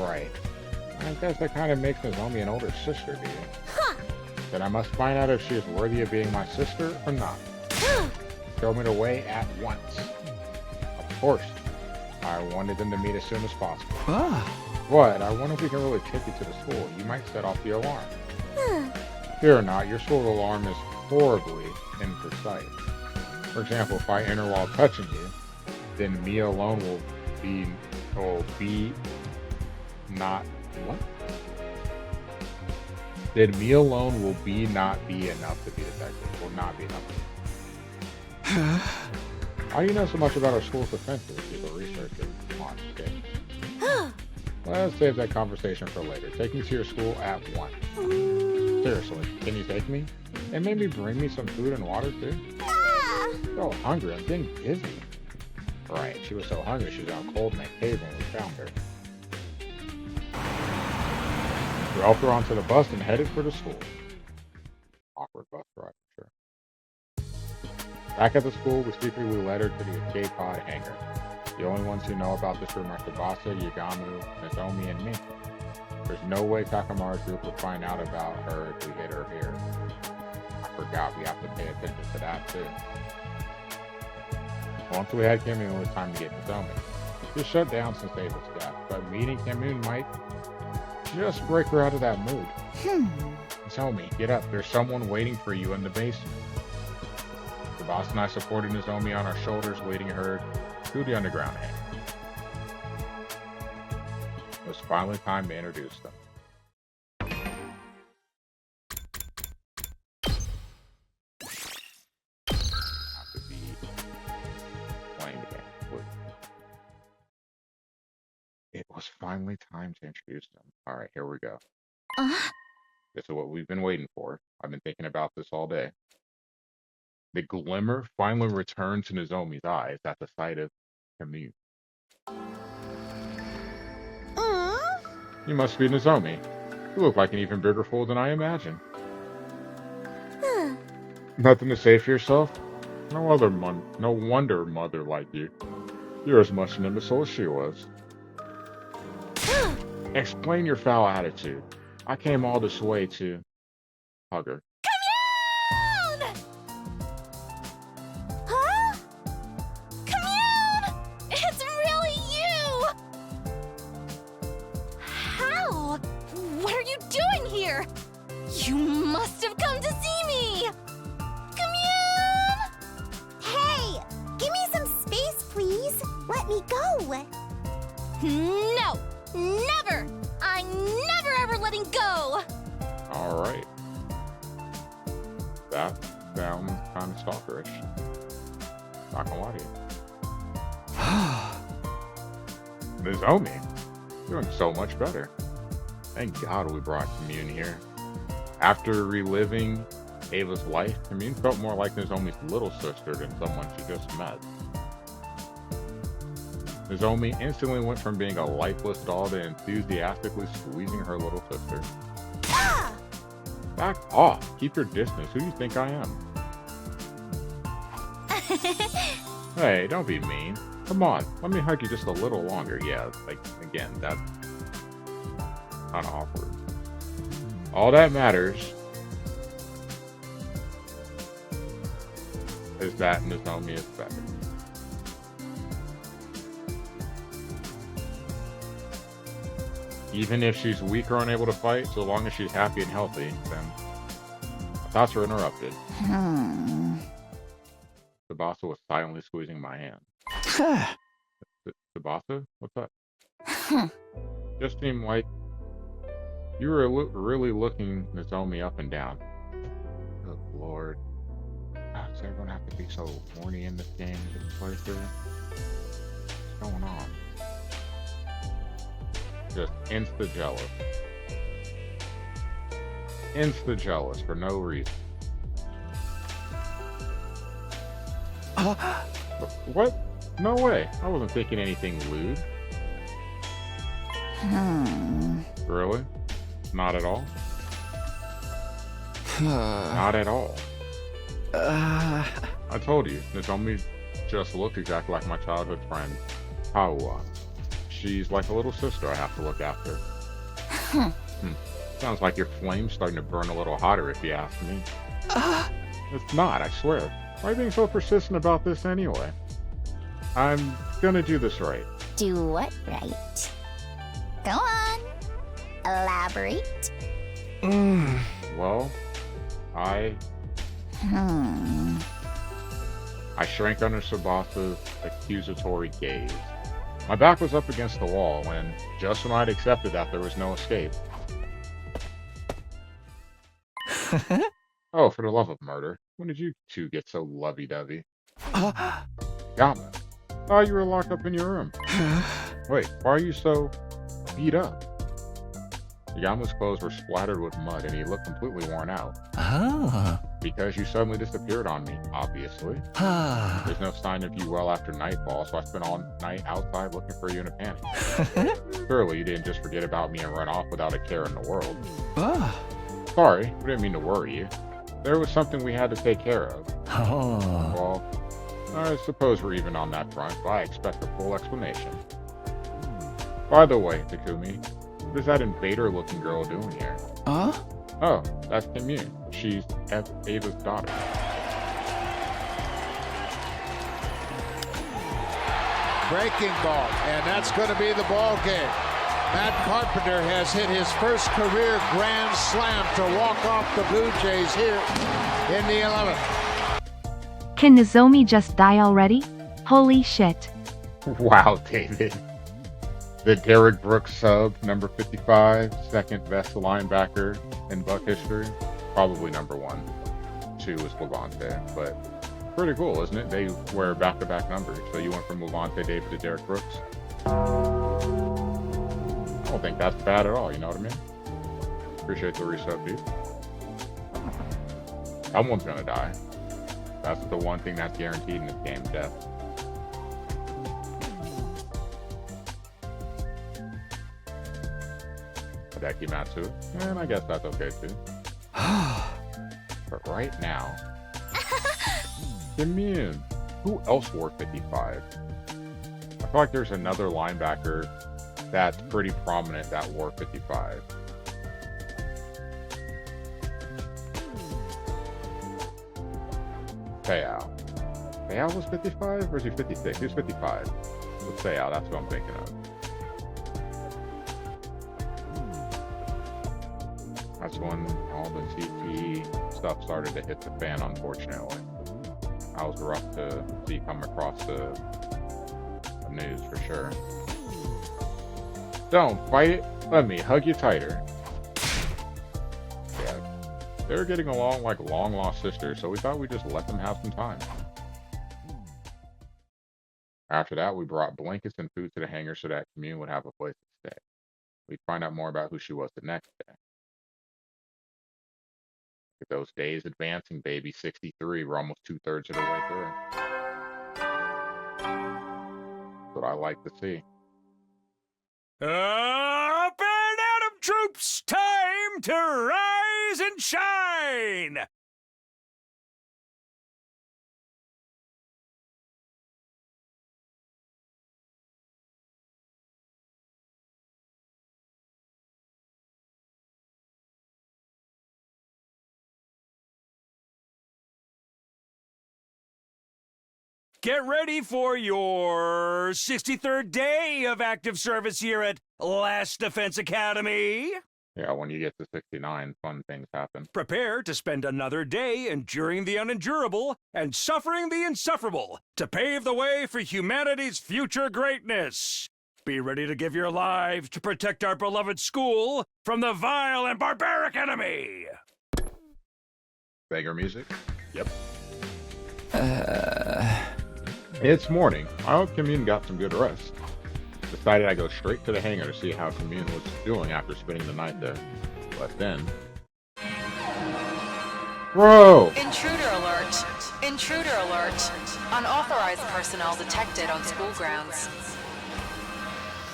Right. I guess that kind of makes Nozomi an older sister to you. Then I must find out if she is worthy of being my sister or not. Show me the way at once. Of course. I wanted them to meet as soon as possible. What? I wonder if we can really take you to the school. You might set off the alarm. Fear or not, your school's alarm is horribly imprecise. For example, if I enter while touching you, then me alone will be not what? Then me alone will not be enough to be detected. Will not be enough. How do you know so much about our school's defenses? She's a researcher. Come on, okay. Let's save that conversation for later. Take me to your school at once. Seriously, can you take me? And maybe bring me some food and water too? So hungry, I'm getting dizzy. Right, she was so hungry she was out cold in that cave when we found her. We helped her onto the bus and headed for the school. Awkward bus ride, for sure. Back at the school, we secretly led her to the escape pod hangar. The only ones who know about this room are Tsubasa, Yagamu, Nozomi, and me. There's no way Takamaru's group will find out about her if we hid her here. I forgot we have to pay attention to that too. Once we had Kimun, it was time to get Nozomi. She shut down since Ava's death, but meeting Kimun might just break her out of that mood. Nozomi, get up. There's someone waiting for you in the basement. Tsubasa and I supported Nozomi on our shoulders, leading her to the underground hangar. It was finally time to introduce them. Have to be playing the game. It was finally time to introduce them. All right, here we go. Uh, This is what we've been waiting for. I've been thinking about this all day. The glimmer finally returned to Nozomi's eyes at the sight of Camille. You must be Nozomi. You look like an even bigger fool than I imagined. Nothing to say for yourself? No wonder mother liked you. You're as much an imbecile as she was. Explain your foul attitude. I came all this way to hug her. Commune! Huh? Commune! It's really you! How? What are you doing here? You must have come to see me! Commune! Hey! Give me some space, please! Let me go! No! Never! I'm never ever letting go! Alright. That sounds kind of stalkerish. Not gonna lie to you. Nozomi, doing so much better. Thank God we brought Commune here. After reliving Ava's life, Commune felt more like Nozomi's little sister than someone she just met. Nozomi instantly went from being a lifeless doll to enthusiastically squeezing her little sister. Ah! Back off! Keep your distance. Who do you think I am? Hey, don't be mean. Come on, let me hug you just a little longer. Yeah, like, again, that's kind of awkward. All that matters is that Nozomi is better. Even if she's weak or unable to fight, so long as she's happy and healthy, then my thoughts are interrupted. Tsubasa was silently squeezing my hand. Tsubasa? What's up? Just seemed like you were really looking Nozomi up and down. Good lord. Does everyone have to be so horny in this game, this playthrough? What's going on? Just insta-jealous. Insta-jealous for no reason. What? No way. I wasn't thinking anything lewd. Really? Not at all? Not at all. I told you, Nozomi just looked exactly like my childhood friend, Kawa. She's like a little sister I have to look after. Sounds like your flame's starting to burn a little hotter if you ask me. It's not, I swear. Why are you being so persistent about this anyway? I'm gonna do this right. do what right? Go on. Elaborate. Well, I shrank under Tsubasa's accusatory gaze. My back was up against the wall when, just when I'd accepted that there was no escape. Oh, for the love of murder. When did you two get so lovey-dovey? Yama, thought you were locked up in your room. Wait, why are you so beat up? Yama's clothes were splattered with mud and he looked completely worn out. Because you suddenly disappeared on me, obviously. There's no sign of you well after nightfall, so I spent all night outside looking for you in a panic. Surely you didn't just forget about me and run off without a care in the world. Sorry, we didn't mean to worry you. There was something we had to take care of. Well, I suppose we're even on that front, but I expect a full explanation. By the way, Takumi, what is that invader-looking girl doing here? Oh, that's Commune. She's Ava's daughter. Breaking ball, and that's going to be the ball game. Matt Carpenter has hit his first career grand slam to walk off the Blue Jays here in the 11th. Can Nozomi just die already? Holy shit. Wow, David. The Derek Brooks sub, number 55, second best linebacker in Buck history. Probably number 1. 2 is Levante, but pretty cool, isn't it? They wear back-to-back numbers. So you went from Levante David to Derek Brooks. don't think that's bad at all, you know what I mean? Appreciate the reset, dude. Someone's gonna die. That's the one thing that's guaranteed in this game, death. Hideki Matsui, and I guess that's okay too. But right now, Immune. Who else wore 55? I feel like there's another linebacker that's pretty prominent that wore 55. Fayao. Fayao was 55 or is he 56? He was 55. With Fayao, that's what I'm thinking of. That's when all the CP stuff started to hit the fan, unfortunately. That was rough to see come across the news for sure. Don't fight it. Let me hug you tighter. Yeah, they're getting along like long lost sisters, so we thought we'd just let them have some time. After that, we brought blankets and food to the hangar so that Commune would have a place to stay. We'd find out more about who she was the next day. At those days advancing, baby. 63. We're almost 2/3 of the way through. That's what I like to see. Up and Atom troops, time to rise and shine! Get ready for your 63rd day of active service here at Last Defense Academy. Yeah, when you get to 69, fun things happen. Prepare to spend another day enduring the unendurable and suffering the insufferable to pave the way for humanity's future greatness. Be ready to give your lives to protect our beloved school from the vile and barbaric enemy. Banger music? Yep. It's morning. I hope Commune got some good rest. Decided I'd go straight to the hangar to see how Commune was doing after spending the night there. But then... Bro! Intruder alert! Intruder alert! Unauthorized personnel detected on school grounds.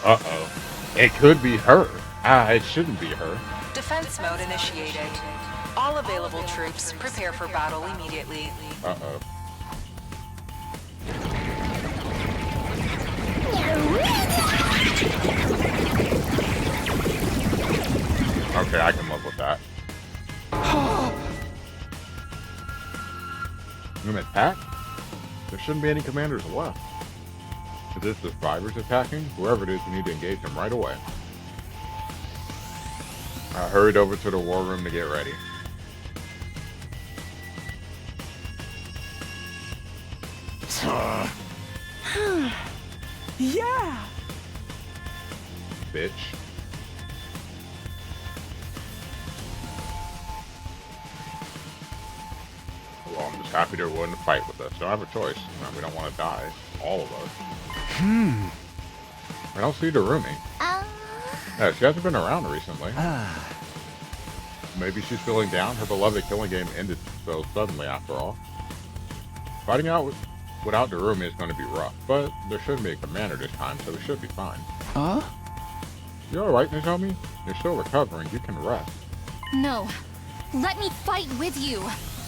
Uh-oh. It could be her. It shouldn't be her. Defense mode initiated. All available troops prepare for battle immediately. Uh-oh. Okay, I can live with that. An attack? There shouldn't be any commanders left. Is this the survivors attacking? Whoever it is, we need to engage them right away. I hurried over to the war room to get ready. Yeah! Bitch. Well, I'm just happy they're willing to fight with us. Don't have a choice. No, we don't want to die. All of us. I don't see Darumi. Yeah, she hasn't been around recently. Maybe she's feeling down. Her beloved killing game ended so suddenly after all. Fighting out without Darumi is going to be rough, but there shouldn't be a commander this time, so we should be fine. Huh? You alright, Nozomi? You're still recovering. You can rest. No. Let me fight with you.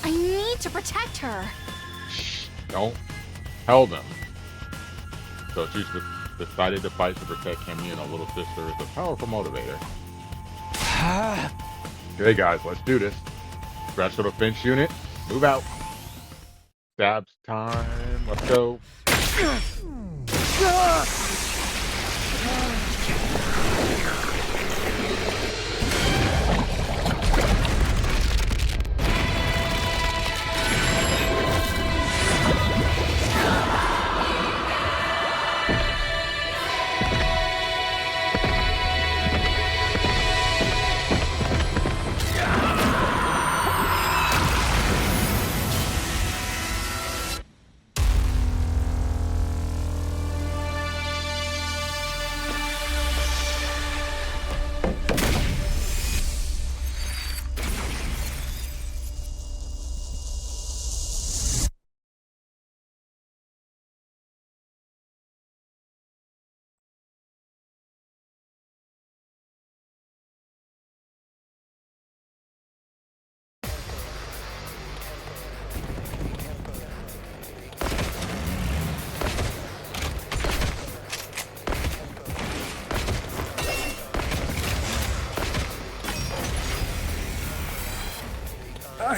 I need to protect her. Don't tell them. So she's decided to fight to protect Camille, and a little sister is a powerful motivator. Okay, guys, let's do this. Special Defense Unit, move out. Stabs time. Let's go.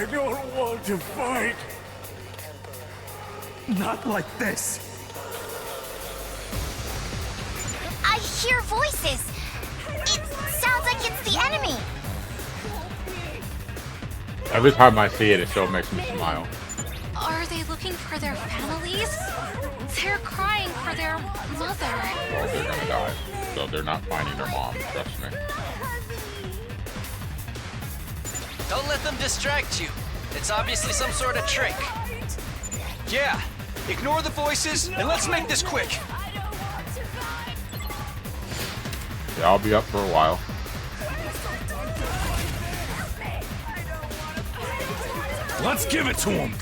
I don't want to fight. Not like this. I hear voices. It sounds like it's the enemy. Every time I see it, it still makes me smile. Are they looking for their families? They're crying for their mother. Well, they're gonna die. So they're not finding their mom, trust me. Don't let them distract you. It's obviously some sort of trick. Yeah, ignore the voices and let's make this quick. Yeah, I'll be up for a while. Let's give it to him.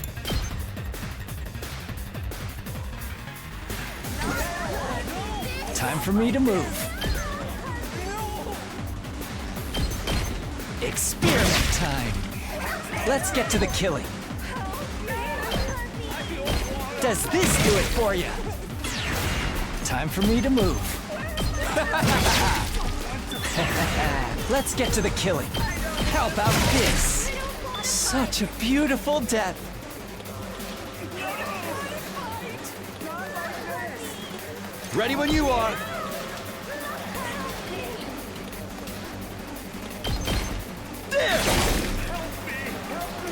Time for me to move. Experiment time. Let's get to the killing. Does this do it for you? Time for me to move. Let's get to the killing. How about this? Such a beautiful death. Ready when you are. There!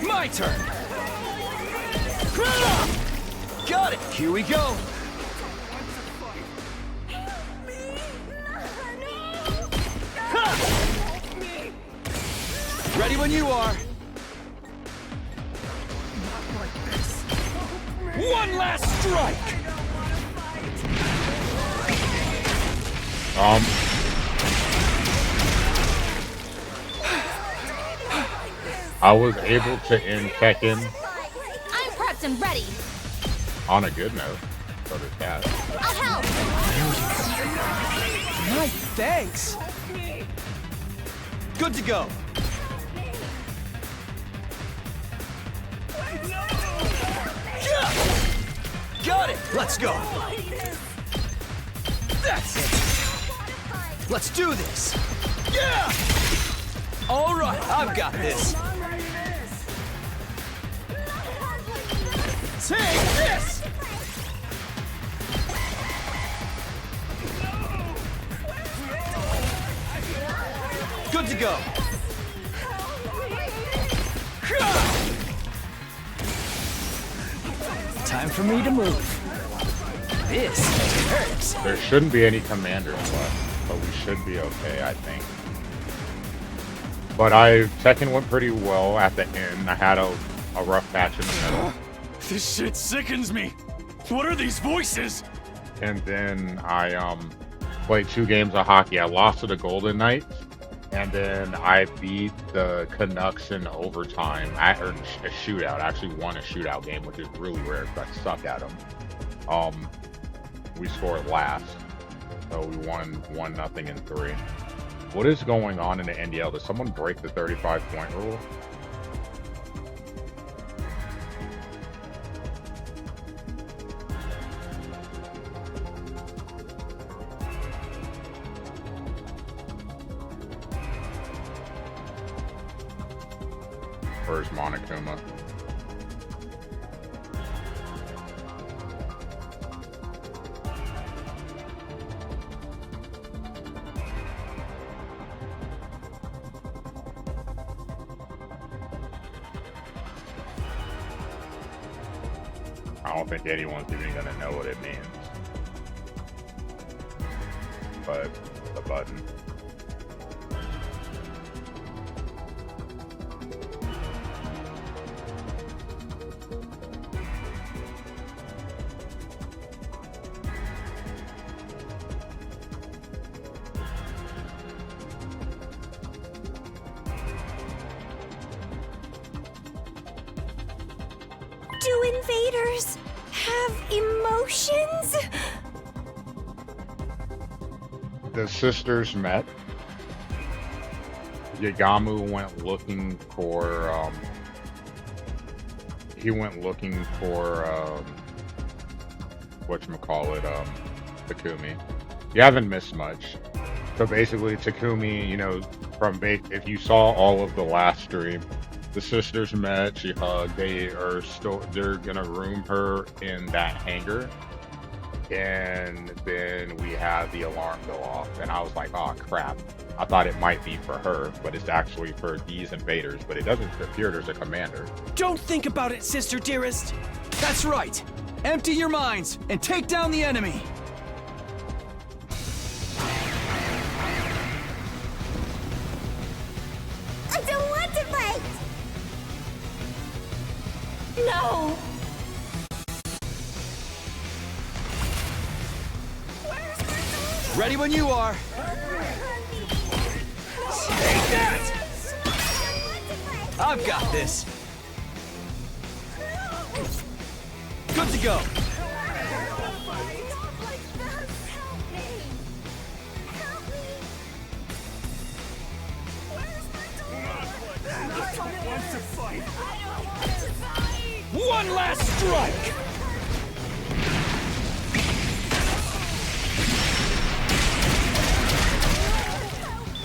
My turn. Got it. Here we go. Ready when you are. One last strike. I was able to end Tekken I'm prepped and ready. on a good note. So does that. I'll help. My thanks. Good to go. Got it. Let's go. That's it. Let's do this. Yeah. All right, I've got this. Take this. Good to go. Time for me to move. This hurts. There shouldn't be any commanders left, but we should be okay, I think. But Tekken went pretty well at the end. I had a rough patch in the middle. This shit sickens me. What are these voices? And then I played 2 games of hockey. I lost to the Golden Knights, and then I beat the Canucks in overtime, or a shootout. I actually won a shootout game, which is really rare because I suck at them. We scored last, so we won 1-0 in 3. What is going on in the NDL? Did someone break the 35-point rule? Where's Monokuma? I don't think anyone's even gonna know what it means. But the button. Do invaders have emotions? The sisters met. Yagamu went looking for, Takumi. You haven't missed much. So basically, Takumi, you know, if you saw all of the last stream, The sisters met, she hugged, they're gonna room her in that hangar. And then we had the alarm go off, and I was like, oh crap. I thought it might be for her, but it's actually for these invaders, but it doesn't appear there's a commander. Don't think about it, sister dearest. That's right. Empty your minds and take down the enemy. I don't want to fight! No! Ready when you are. Take that! I've got this. Good to go. One last strike!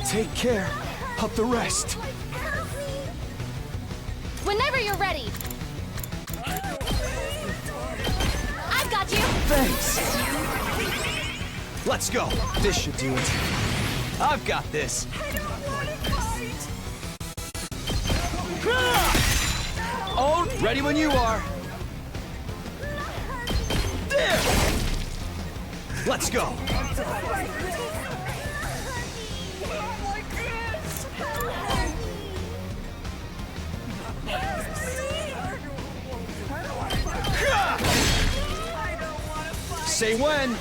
Take care of the rest. Whenever you're ready. I've got you. Thanks. Let's go. This should do it. I've got this. Oh, ready when you are. There! Let's go. Say when.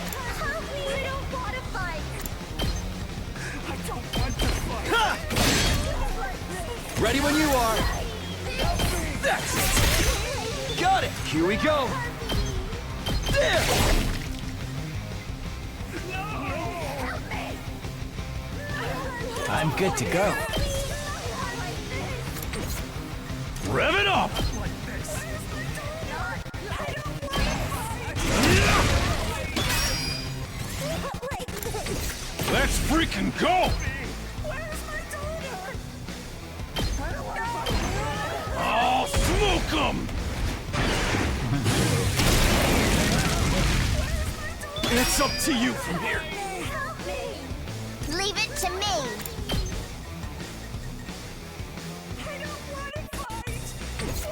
Ready when you are. That's it. Got it. Here we go. There! I'm good to go. Rev it up! Let's freaking go! I'll smoke 'em! It's up to you from here. Leave it to me.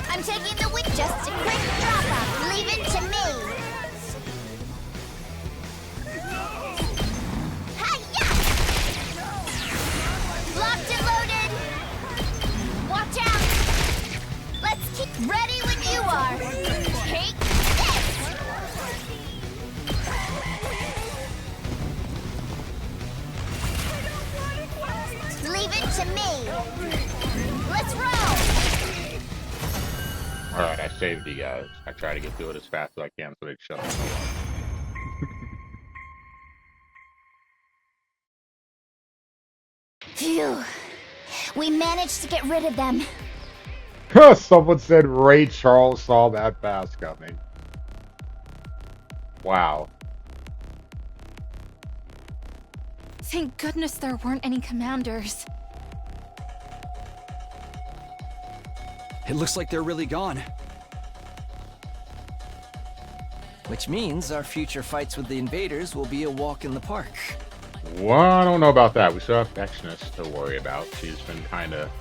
I'm taking the wing. Just a quick drop off. Leave it to me. Hi-ya! Locked and loaded. Watch out. Let's keep ready when you are. Take this. Leave it to me. Let's roll. Alright, I saved you guys. I try to get through it as fast as I can so they shut me up. Phew. We managed to get rid of them. Someone said Ray Charles saw that pass coming. Wow. Thank goodness there weren't any commanders. It looks like they're really gone. Which means our future fights with the invaders will be a walk in the park. Well, I don't know about that. We still have Vexness to worry about. She's been kind of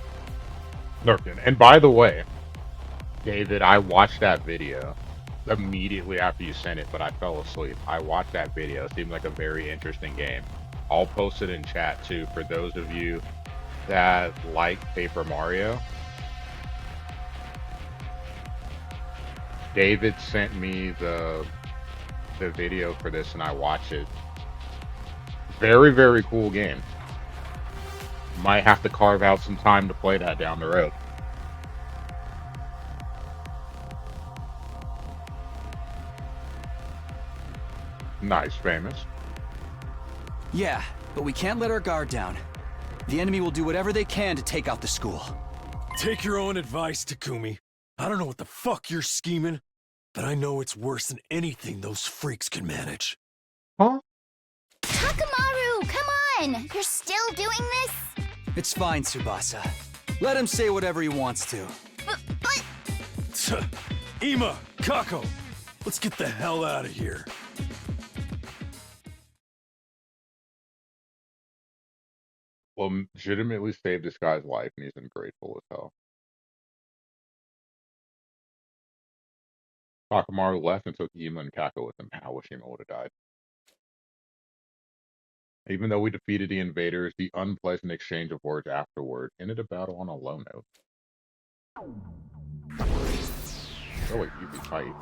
lurking. And by the way, David, I watched that video immediately after you sent it, but I fell asleep. I watched that video. It seemed like a very interesting game. I'll post it in chat too for those of you that like Paper Mario. David sent me the video for this and I watched it. Very, very cool game. Might have to carve out some time to play that down the road. Nice, Famous. Yeah, but we can't let our guard down. The enemy will do whatever they can to take out the school. Take your own advice, Takumi. I don't know what the fuck you're scheming, but I know it's worse than anything those freaks can manage. Huh? Takamaru, come on! You're still doing this? It's fine, Tsubasa. Let him say whatever he wants to. Ima, Kako, let's get the hell out of here. Legitimately saved this guy's life, and he's ungrateful as hell. Takamaru left and took Ima and Kako with him. I wish Ima would have died. Even though we defeated the invaders, the unpleasant exchange of words afterward ended a battle on a low note. Really easy fight.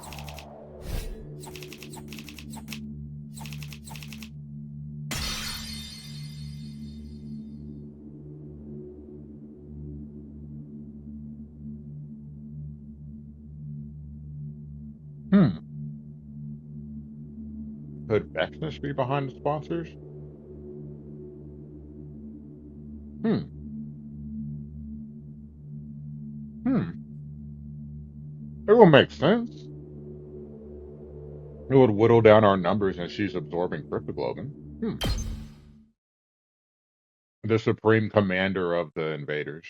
Could Vexness be behind the sponsors? It will make sense. It would whittle down our numbers and she's absorbing cryptoglobin. The supreme commander of the invaders.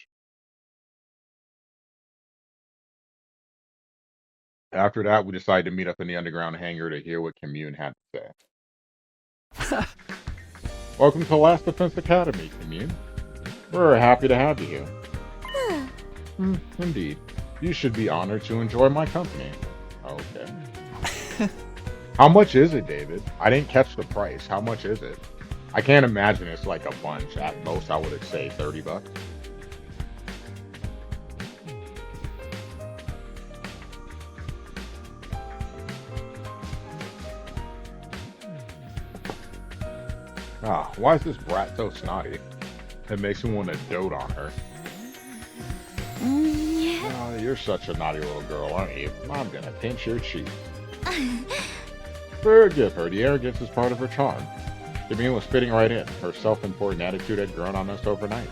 After that, we decided to meet up in the underground hangar to hear what Commune had to say. Welcome to Last Defense Academy, Commune. We're happy to have you here. Indeed. You should be honored to enjoy my company. Okay. How much is it, David? I didn't catch the price. How much is it? I can't imagine it's like a bunch. At most, I would say $30. Why is this brat so snotty? It makes me want to dote on her. You're such a naughty little girl, aren't you? I'm gonna pinch your cheek. Forgive her. The arrogance is part of her charm. Commune was fitting right in. Her self-important attitude had grown on us overnight.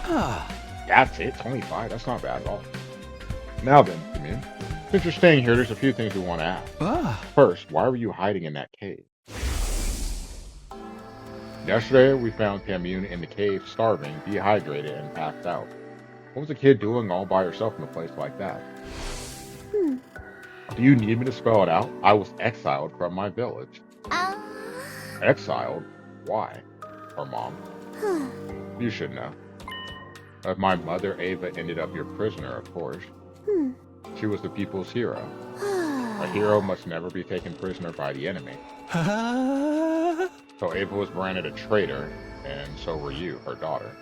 That's it? 25? That's not bad at all. Now then, Commune. Since you're staying here, there's a few things we want to ask. First, why were you hiding in that cave? Yesterday, we found Commune in the cave, starving, dehydrated, and passed out. What was a kid doing all by herself in a place like that? Do you need me to spell it out? I was exiled from my village. Exiled? Why? Her mom. You should know. If my mother, Ava, ended up your prisoner, of course. She was the people's hero. A hero must never be taken prisoner by the enemy. So Ava was branded a traitor, and so were you, her daughter.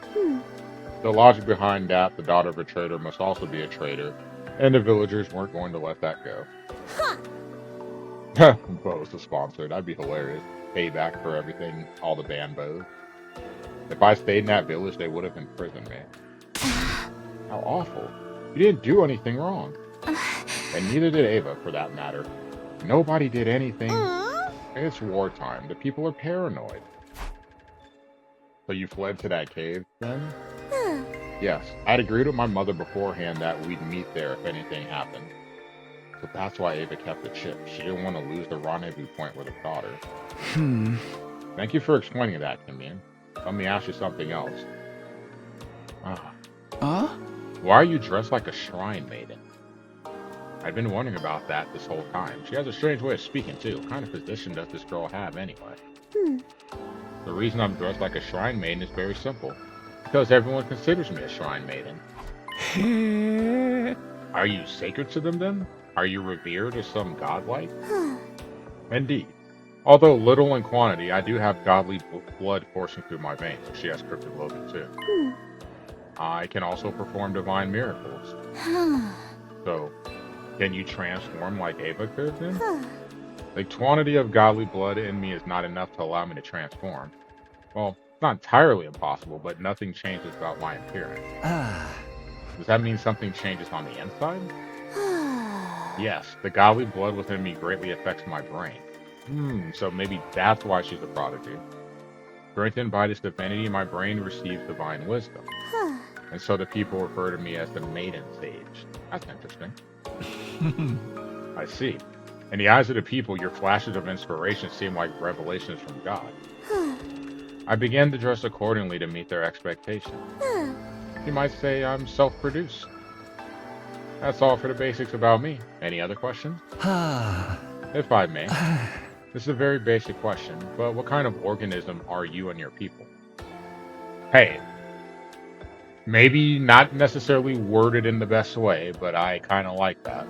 The logic behind that, the daughter of a traitor must also be a traitor, and the villagers weren't going to let that go. Bo's the sponsor. That'd be hilarious. Payback for everything, all the banbos. If I stayed in that village, they would have imprisoned me. How awful. You didn't do anything wrong. And neither did Ava, for that matter. Nobody did anything. It's wartime. The people are paranoid. So you fled to that cave, then? Yes, I'd agreed with my mother beforehand that we'd meet there if anything happened. So that's why Ava kept the chip. She didn't want to lose the rendezvous point with her daughter. Thank you for explaining that to me. Let me ask you something else. Why are you dressed like a shrine maiden? I've been wondering about that this whole time. She has a strange way of speaking, too. What kind of position does this girl have, anyway? The reason I'm dressed like a shrine maiden is very simple. Because everyone considers me a shrine maiden. Are you sacred to them, then? Are you revered as some godlike? Indeed. Although little in quantity, I do have godly blood coursing through my veins. She has cryptoglobin, too. I can also perform divine miracles. So, can you transform like Ava could, then? The quantity of godly blood in me is not enough to allow me to transform. Well, it's not entirely impossible, but nothing changes about my appearance. Does that mean something changes on the inside? Yes, the godly blood within me greatly affects my brain. So maybe that's why she's a prodigy. Strengthened by this divinity, my brain receives divine wisdom. And so the people refer to me as the Maiden Sage. That's interesting. I see. In the eyes of the people, your flashes of inspiration seem like revelations from God. I began to dress accordingly to meet their expectations. You might say I'm self-produced. That's all for the basics about me. Any other questions? If I may. This is a very basic question, but what kind of organism are you and your people? Hey, maybe not necessarily worded in the best way, but I kind of like that.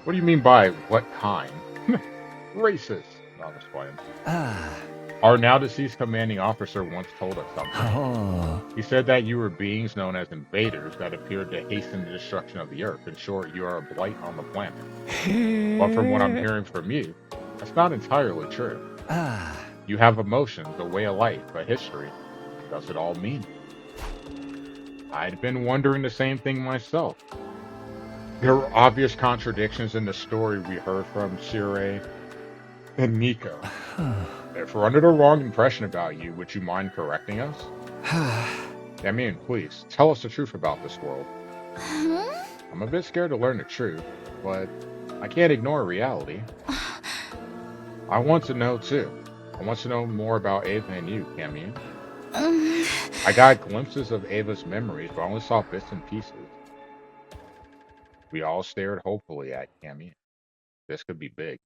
What do you mean by what kind? Racist. No, I'm just playing. Our now deceased commanding officer once told us something. He said that you were beings known as invaders that appeared to hasten the destruction of the Earth. In short, you are a blight on the planet. But from what I'm hearing from you, that's not entirely true. You have emotions, a way of life, a history. What does it all mean? I'd been wondering the same thing myself. There were obvious contradictions in the story we heard from Shirei and Nico. If we're under the wrong impression about you, would you mind correcting us? Damien, please, tell us the truth about this world. I'm a bit scared to learn the truth, but I can't ignore reality. I want to know, too. I want to know more about Ava and you, Damien. I got glimpses of Ava's memories, but I only saw bits and pieces. We all stared hopefully at Camille. This could be big.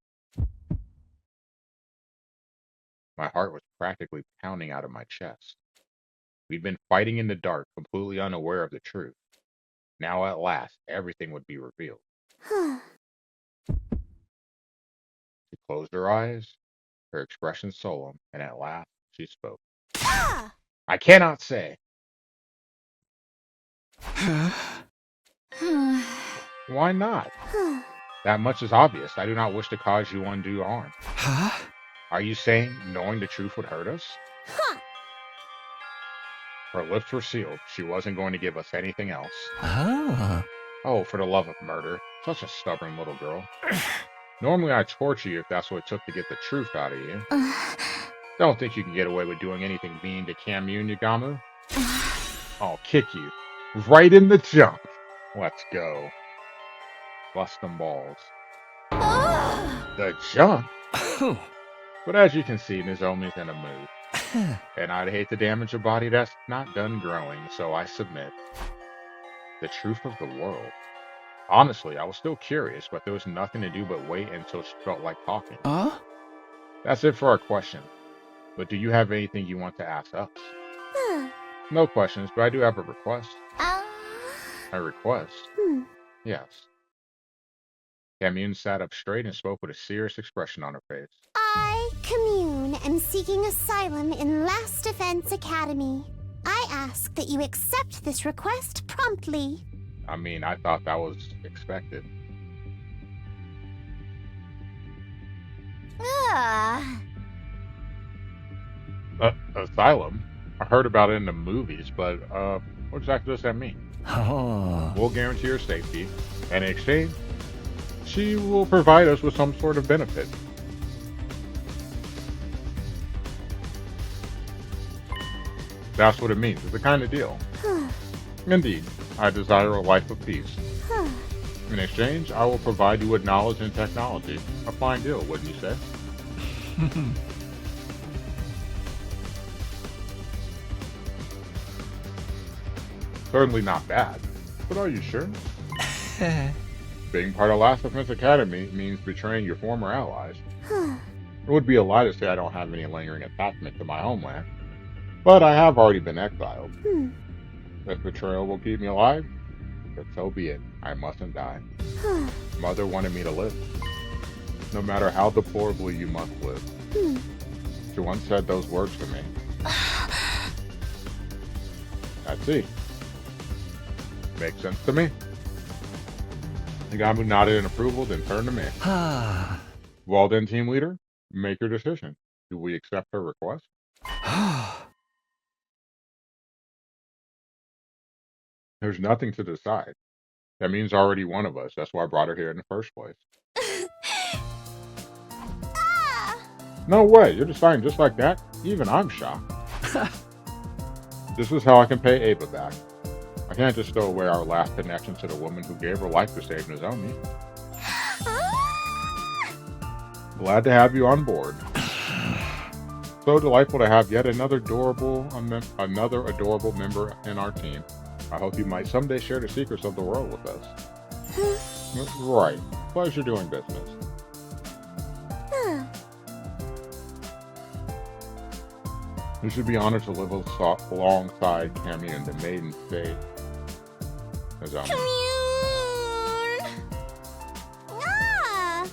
My heart was practically pounding out of my chest. We'd been fighting in the dark, completely unaware of the truth. Now at last, everything would be revealed. She closed her eyes, her expression solemn, and at last she spoke. I cannot say. Why not? That much is obvious. I do not wish to cause you undue harm. Are you saying knowing the truth would hurt us? Her lips were sealed. She wasn't going to give us anything else. Oh, for the love of murder. Such a stubborn little girl. Normally I'd torture you if that's what it took to get the truth out of you. Don't think you can get away with doing anything mean to Camus, Yagamu. I'll kick you. Right in the junk. Let's go. Bust them balls. The junk? But as you can see, Nozomi's in a mood. And I'd hate to damage a body that's not done growing, so I submit. The truth of the world. Honestly, I was still curious, but there was nothing to do but wait until she felt like talking. That's it for our question. But do you have anything you want to ask us? No questions, but I do have a request. A request? Yes. Commune sat up straight and spoke with a serious expression on her face. I, Commune, am seeking asylum in Last Defense Academy. I ask that you accept this request promptly. I mean, I thought that was expected. Asylum? I heard about it in the movies, but what exactly does that mean? We'll guarantee her safety, and in exchange, she will provide us with some sort of benefit. That's what it means. It's the kind of deal. Indeed, I desire a life of peace. In exchange, I will provide you with knowledge and technology. A fine deal, wouldn't you say? Certainly not bad. But are you sure? Being part of Last Defense Academy means betraying your former allies. It would be a lie to say I don't have any lingering attachment to my homeland. But I have already been exiled. If betrayal will keep me alive, then so be it. I mustn't die. Mother wanted me to live. No matter how deplorably you must live. She once said those words to me. I see. Makes sense to me. Yagamu nodded in approval, then turned to me. Well then, team leader, make your decision. Do we accept her request? There's nothing to decide. That means already one of us. That's why I brought her here in the first place. No way, you're deciding just like that? Even I'm shocked. This is how I can pay Ava back. I can't just throw away our last connection to the woman who gave her life to save Nozomi. Glad to have you on board. So delightful to have yet another adorable member in our team. I hope you might someday share the secrets of the world with us. Right. Pleasure doing business. You should be honored to live alongside Camille, the maiden state. Nozomi. Commune! Ah!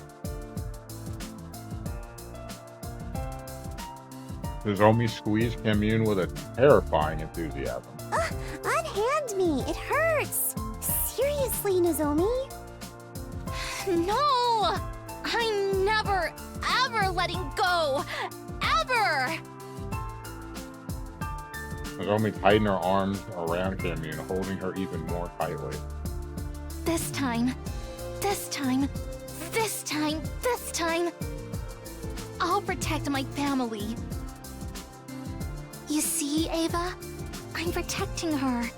Nozomi squeezed Camille with a terrifying enthusiasm. Unhand me! It hurts! Seriously, Nozomi? No! I'm never, ever letting go! Ever! Nozomi tightened her arms around Camille, holding her even more tightly. This time, I'll protect my family. You see, Ava? I'm protecting her.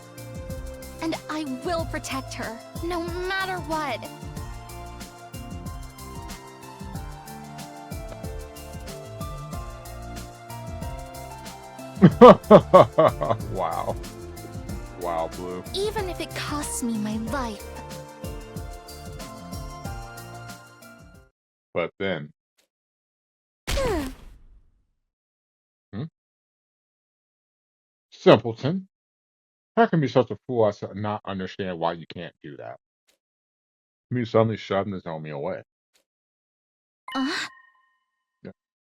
And I will protect her, no matter what. Wow. Wow, Blue. Even if it costs me my life. But then... Simpleton. How can you be such a fool as to not understand why you can't do that? You suddenly shoved Nozomi away.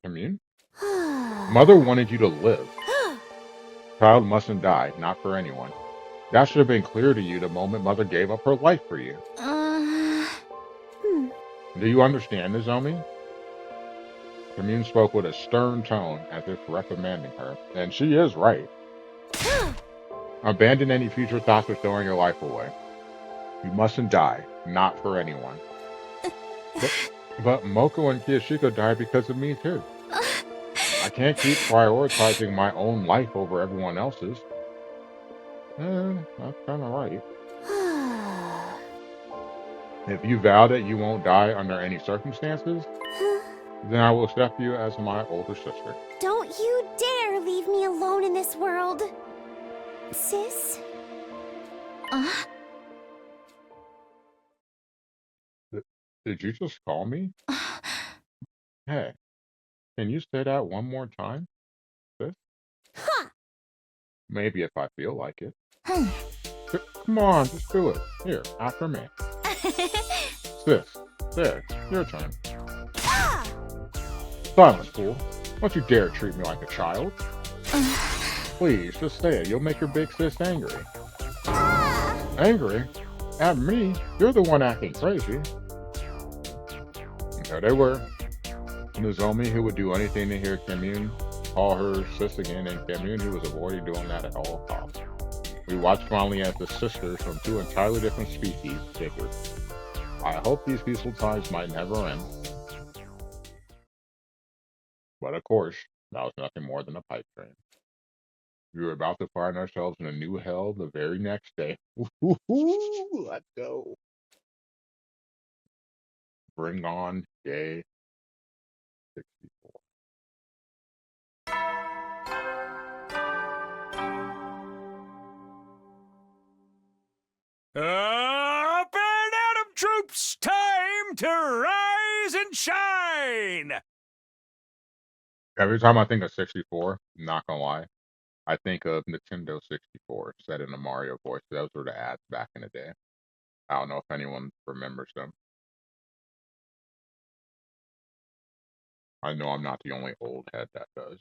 Commune? Mother wanted you to live. Child mustn't die, not for anyone. That should have been clear to you the moment Mother gave up her life for you. Do you understand, Nozomi? Commune spoke with a stern tone, as if reprimanding her, and she is right. Abandon any future thoughts of throwing your life away. You mustn't die, not for anyone. But Moko and Kiyashiko died because of me too. I can't keep prioritizing my own life over everyone else's. That's kind of right. If you vow that you won't die under any circumstances, then I will accept you as my older sister. Don't you dare leave me alone in this world. Sis? Did you just call me? Hey, can you say that one more time, sis? Maybe if I feel like it. Come on, just do it. Here, after me. Sis, there, your turn. Silence, fool. Don't you dare treat me like a child. Please, just say it. You'll make your big sis angry. Angry? At me? You're the one acting crazy. There they were. Nozomi, who would do anything to hear Commune call her sis again, and Commune, who was avoiding doing that at all costs. We watched fondly as the sisters from two entirely different species bickered. I hope these peaceful times might never end. But of course, that was nothing more than a pipe dream. We were about to find ourselves in a new hell the very next day. Let's go. Bring on day 64. Up and Atom troops, time to rise and shine! Every time I think of 64, not gonna lie, I think of Nintendo 64 said in a Mario voice. Those were the ads back in the day. I don't know if anyone remembers them. I know I'm not the only old head that does.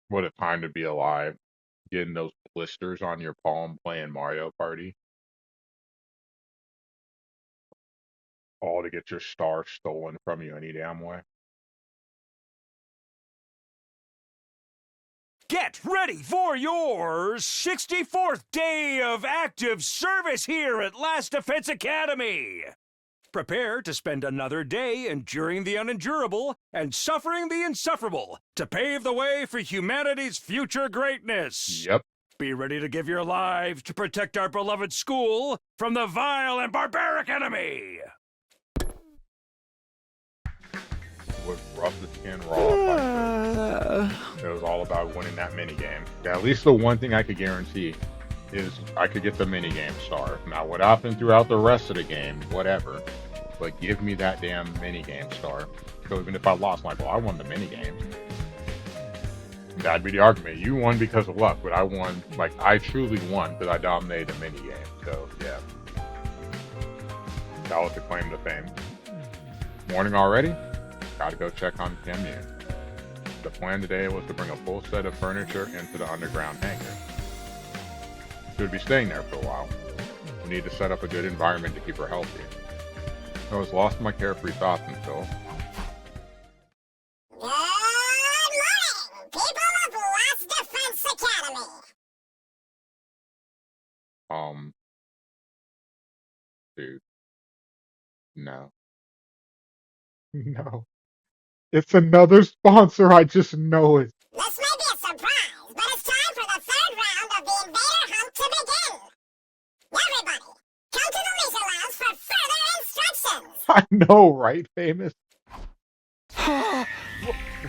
What a time to be alive. Getting those blisters on your palm playing Mario Party. All to get your star stolen from you any damn way. Get ready for your 64th day of active service here at Last Defense Academy! Prepare to spend another day enduring the unendurable and suffering the insufferable to pave the way for humanity's future greatness. Yep. Be ready to give your lives to protect our beloved school from the vile and barbaric enemy! Was rough as skin raw. It was all about winning that minigame. Yeah, at least the one thing I could guarantee is I could get the minigame star. Now, what happened throughout the rest of the game, whatever. But give me that damn minigame star. So even if I lost, I'm like, well, I won the minigame. That'd be the argument. You won because of luck, but I won, like, I truly won because I dominated the minigame. So, yeah. That was the claim to fame. Morning already? Gotta go check on Kim Yoon. The plan today was to bring a full set of furniture into the underground hangar. She would be staying there for a while. We need to set up a good environment to keep her healthy. I was lost in my carefree thoughts until... Good morning, people of Last Defense Academy! Dude. No. No. It's another sponsor, I just know it. This may be a surprise, but it's time for the third round of the Invader Hunt to begin! Everybody, come to the Leisure Lounge for further instructions! I know, right, Famous?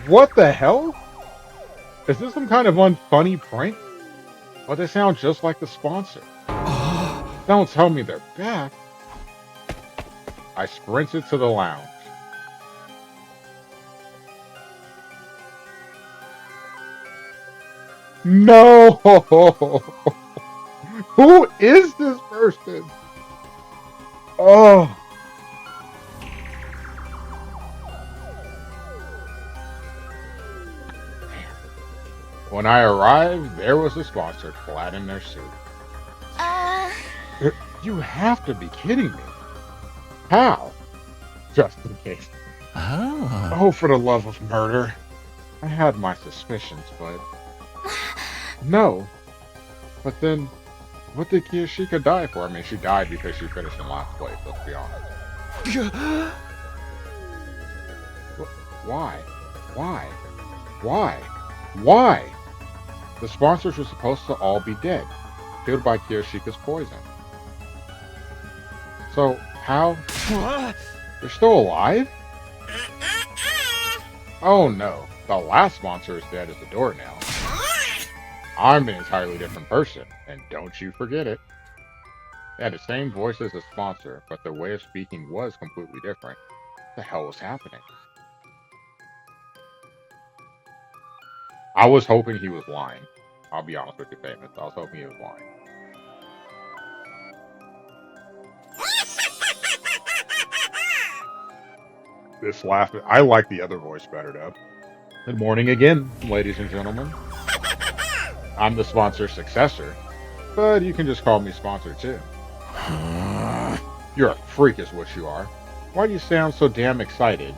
What the hell? Is this some kind of unfunny prank? But they sound just like the sponsor. Don't tell me they're back. I sprinted to the lounge. No! Who is this person? Oh. When I arrived, there was the sponsor flat in their suit. You have to be kidding me. How? Just in case. Oh, for the love of murder. I had my suspicions, but... No. But then, what did Kiyoshika die for? I mean, she died because she finished in last place, let's be honest. Why? Why? Why? Why? The sponsors were supposed to all be dead, killed by Kiyoshika's poison. So, how? They're still alive? Oh no, the last sponsor is dead as a doornail. I'm an entirely different person, and don't you forget it. They had the same voice as the sponsor, but their way of speaking was completely different. What the hell was happening? I was hoping he was lying. I'll be honest with you, Famous. I was hoping he was lying. This laugh, I like the other voice better, though. Good morning again, ladies and gentlemen. I'm the sponsor's successor, but you can just call me sponsor too. You're a freak is what you are. Why do you sound so damn excited?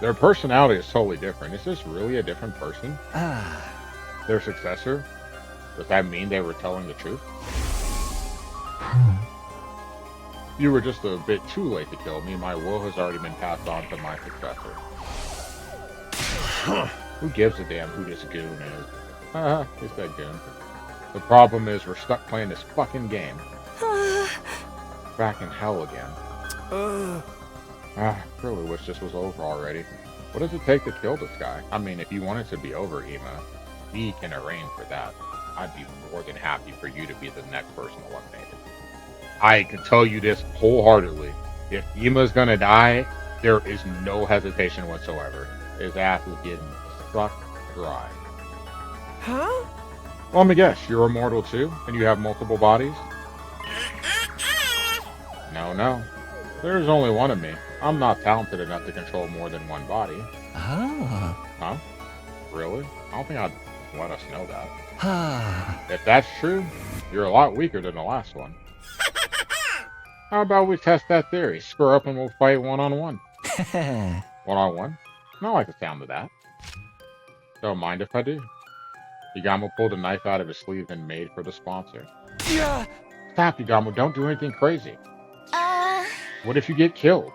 Their personality is totally different. Is this really a different person? Their successor? Does that mean they were telling the truth? You were just a bit too late to kill me. My will has already been passed on to my successor. Who gives a damn who this goon is? He said goon. The problem is we're stuck playing this fucking game. Back in hell again. Really wish this was over already. What does it take to kill this guy? I mean, if you want it to be over, Ima, we can arrange for that. I'd be more than happy for you to be the next person eliminated. I can tell you this wholeheartedly. If Ima's gonna die, there is no hesitation whatsoever. His ass is getting sucked dry. Huh? Well, let me guess, you're immortal too, and you have multiple bodies? No. There's only one of me. I'm not talented enough to control more than one body. Huh? Really? I don't think I'd let us know that. If that's true, you're a lot weaker than the last one. How about we test that theory? Square up and we'll fight one-on-one. One-on-one? I like the sound of that. Don't mind if I do. Yagamo pulled a knife out of his sleeve and made for the sponsor. Stop, Yagamo. Don't do anything crazy. What if you get killed?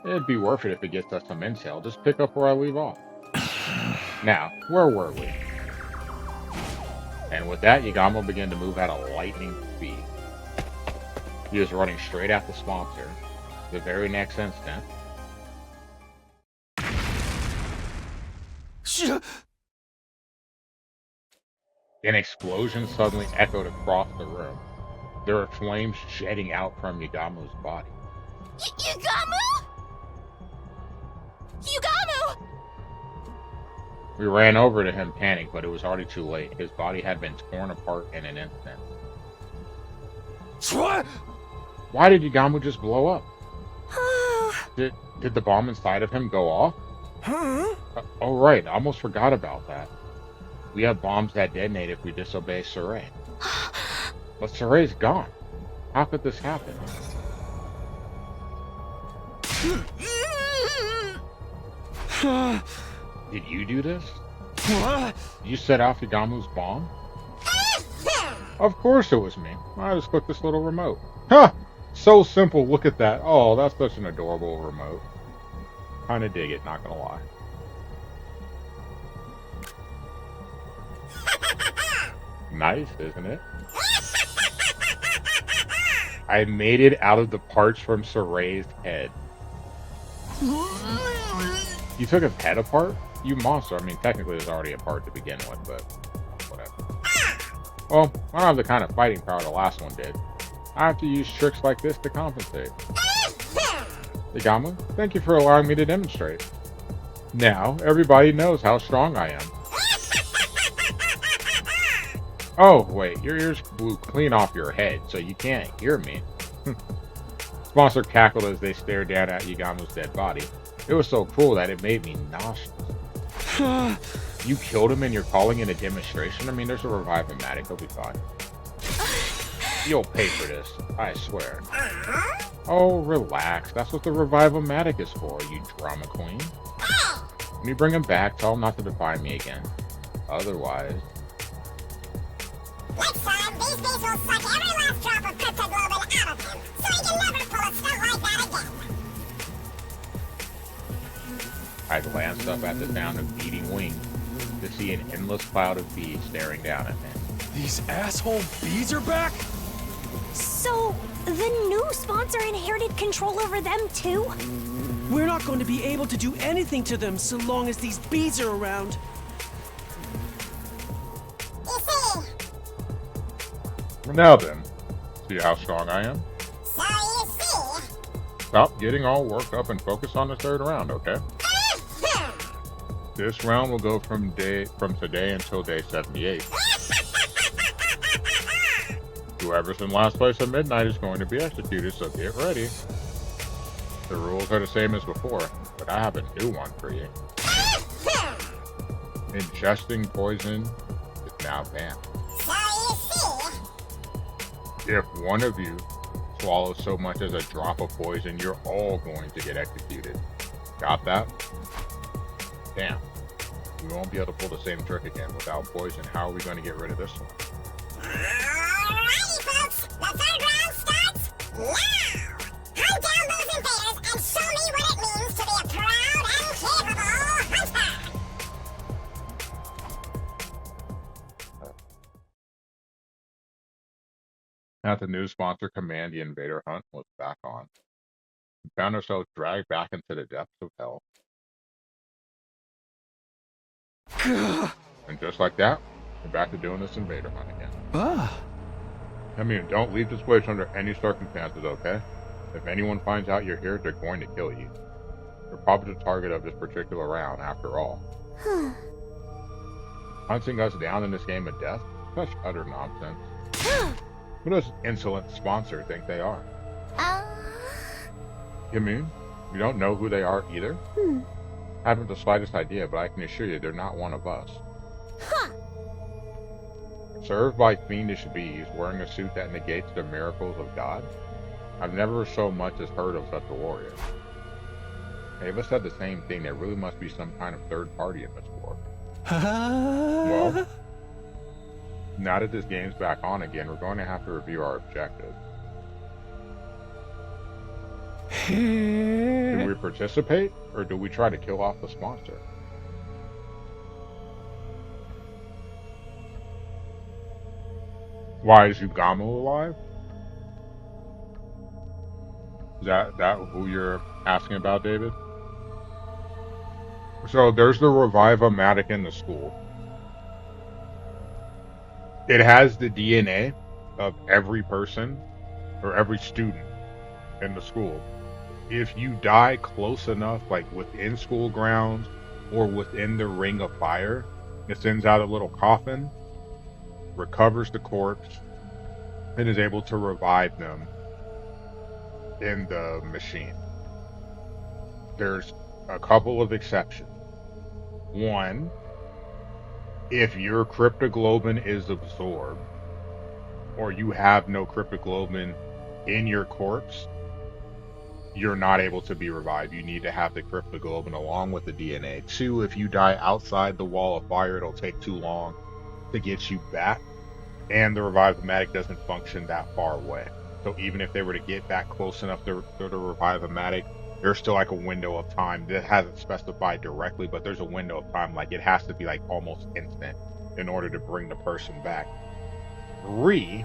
It'd be worth it if it gets us some intel. Just pick up where I leave off. Now, where were we? And with that, Yagamo began to move at a lightning speed. He was running straight at the sponsor. The very next instant, an explosion suddenly echoed across the room. There were flames jetting out from Yagamo's body. Yugamu? Yugamu! We ran over to him, panicked, but it was already too late. His body had been torn apart in an instant. What? Why did Yagamu just blow up? Did the bomb inside of him go off? Huh? Oh, right. I almost forgot about that. We have bombs that detonate if we disobey Saray. But Saray's gone. How could this happen? Did you do this? What? You set off Yagamu's bomb? Of course it was me. I just clicked this little remote. Huh! So simple, look at that. Oh, that's such an adorable remote. Kinda dig it, not gonna lie. Nice, isn't it? I made it out of the parts from Saray's head. You took his head apart? You monster. I mean, technically it was already a part to begin with, but whatever. Well, I don't have the kind of fighting power the last one did. I have to use tricks like this to compensate. Yagamu, thank you for allowing me to demonstrate. Now, everybody knows how strong I am. Oh, wait, your ears blew clean off your head, so you can't hear me. Sponsor cackled as they stared down at Yagamu's dead body. It was so cruel that it made me nauseous. You killed him and you're calling it a demonstration? I mean, there's a Revive-O-Matic, he'll be fine. You'll pay for this, I swear. Oh, relax. That's what the Revive-O-Matic is for, you drama queen. When you bring him back, tell him not to defy me again. Otherwise... Next time, these bees will suck every last drop of cryptoglobin out of him, so he can never pull a stunt like that again. I glanced up at the sound of beating wings to see an endless cloud of bees staring down at me. These asshole bees are back? So, the new sponsor inherited control over them too? We're not going to be able to do anything to them so long as these bees are around. You see? Now then, see how strong I am? So you see? Stop getting all worked up and focus on the third round, okay? This round will go from today until day 78. Whoever's in last place at midnight is going to be executed, so get ready. The rules are the same as before, but I have a new one for you. Ingesting poison is now banned. So you see? If one of you swallows so much as a drop of poison, you're all going to get executed. Got that? Damn. We won't be able to pull the same trick again without poison. How are we going to get rid of this one? Alrighty, folks. The third round starts now. Hunt down those invaders and show me what it means to be a proud and capable hunter. At the new sponsor command, the invader hunt was back on. We found ourselves dragged back into the depths of hell. And just like that, we're back to doing this invader hunt again. I mean, don't leave this place under any circumstances, okay? If anyone finds out you're here, they're going to kill you. You're probably the target of this particular round, after all. Hunting us down in this game of death? Such utter nonsense. Who does insolent sponsor think they are? You mean? You don't know who they are either? I haven't the slightest idea, but I can assure you they're not one of us. Served by fiendish bees, wearing a suit that negates the miracles of God? I've never so much as heard of such a warrior. Ava said the same thing. There really must be some kind of third party in this war. Well, now that this game's back on again, we're going to have to review our objectives. Do we participate, or do we try to kill off the sponsor? Why is Ugamo alive? Is that who you're asking about, David? So there's the Revive-O-Matic in the school. It has the DNA of every person or every student in the school. If you die close enough, like within school grounds or within the ring of fire, it sends out a little coffin, recovers the corpse, and is able to revive them in the machine. There's a couple of exceptions. One, if your cryptoglobin is absorbed, or you have no cryptoglobin in your corpse, you're not able to be revived. You need to have the cryptoglobin along with the DNA. Two, if you die outside the wall of fire, it'll take too long to get you back, and the Revive-O-Matic doesn't function that far away. So even if they were to get back close enough to the Revive-O-Matic, there's still like a window of time that hasn't specified directly, but there's a window of time, like it has to be like almost instant in order to bring the person back. Three,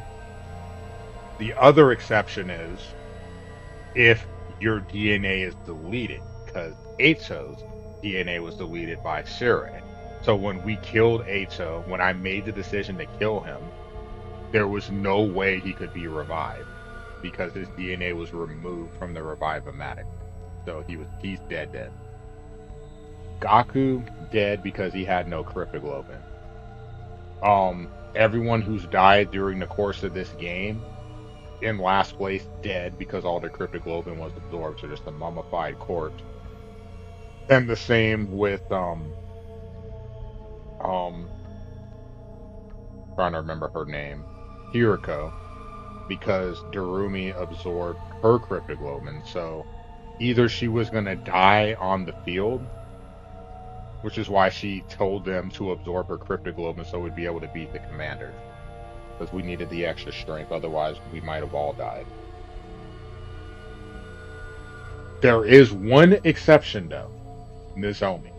the other exception is if your DNA is deleted, because Eito's DNA was deleted by Sirei. So when we killed Eito, when I made the decision to kill him, there was no way he could be revived because his DNA was removed from the Revive-O-Matic. So he's dead. Gaku dead because he had no cryptoglobin. Everyone who's died during the course of this game in last place dead because all their cryptoglobin was absorbed, so just a mummified corpse. And the same with trying to remember her name, Hiriko, because Darumi absorbed her cryptoglobin. So either she was going to die on the field, which is why she told them to absorb her cryptoglobin so we'd be able to beat the commander, because we needed the extra strength, otherwise we might have all died. There is one exception though, Nozomi.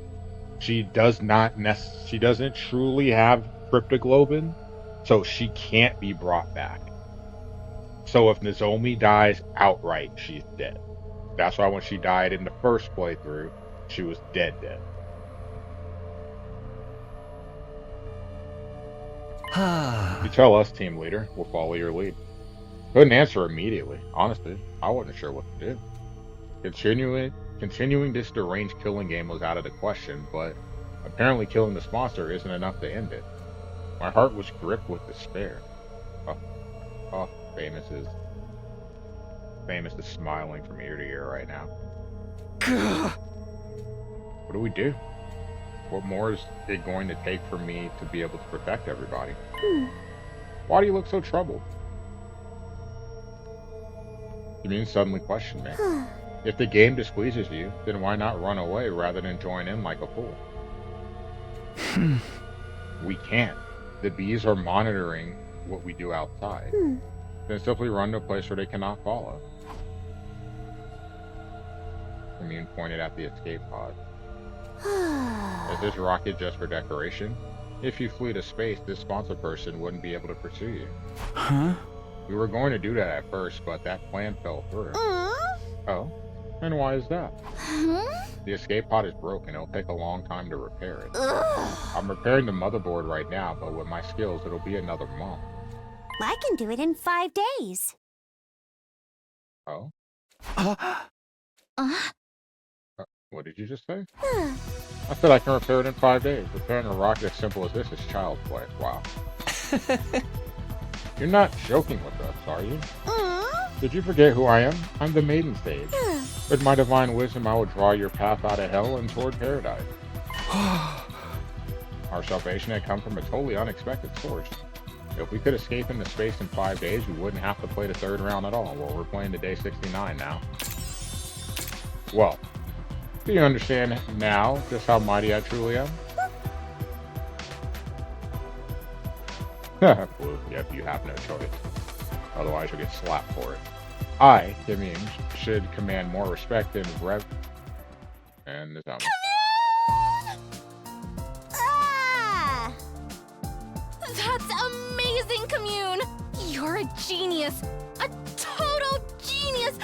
She doesn't truly have cryptoglobin, so she can't be brought back. So if Nozomi dies outright, she's dead. That's why when she died in the first playthrough, she was dead. You tell us, team leader. We'll follow your lead. Couldn't answer immediately. Honestly, I wasn't sure what to do. Continuing this deranged killing game was out of the question, but apparently killing the sponsor isn't enough to end it. My heart was gripped with despair. Famous is smiling from ear to ear right now. What do we do? What more is it going to take for me to be able to protect everybody? Why do you look so troubled? You mean suddenly question me? If the game displeases you, then why not run away rather than join in like a fool? We can't. The bees are monitoring what we do outside. Then simply run to a place where they cannot follow. Commune pointed at the escape pod. Is this rocket just for decoration? If you flew to space, this sponsor person wouldn't be able to pursue you. Huh? We were going to do that at first, but that plan fell through. Oh? And why is that? The escape pod is broken. It'll take a long time to repair it. I'm repairing the motherboard right now, but with my skills, it'll be another month. I can do it in 5 days. Oh? What did you just say? I said I can repair it in 5 days. Repairing a rocket as simple as this is child's play. Wow. You're not joking with us, are you? Did you forget who I am? I'm the Maiden Sage. With my divine wisdom, I will draw your path out of hell and toward paradise. Our salvation had come from a totally unexpected source. If we could escape into space in 5 days, we wouldn't have to play the third round at all. Well, we're playing to day 69 now. Well, do you understand now just how mighty I truly am? Well, yep, you have no choice. Otherwise, you'll get slapped for it. I, Kimmy, should command more respect and rev. And the zombie. That's amazing, Commune! You're a genius! A total genius!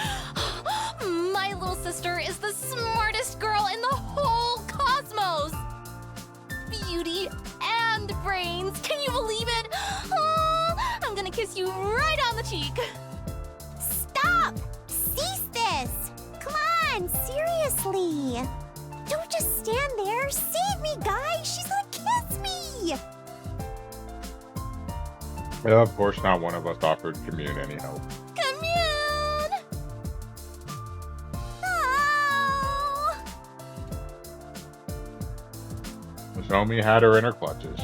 My little sister is the smartest girl in the whole cosmos! Beauty and brains, can you believe it? Oh, I'm gonna kiss you right on the cheek! Stop! Cease this! Come on, seriously! Don't just stand there! Save me, guys! She's gonna kiss me! Yeah, of course not one of us offered Commune any help. Commune! Oh! Nozomi had her in her clutches.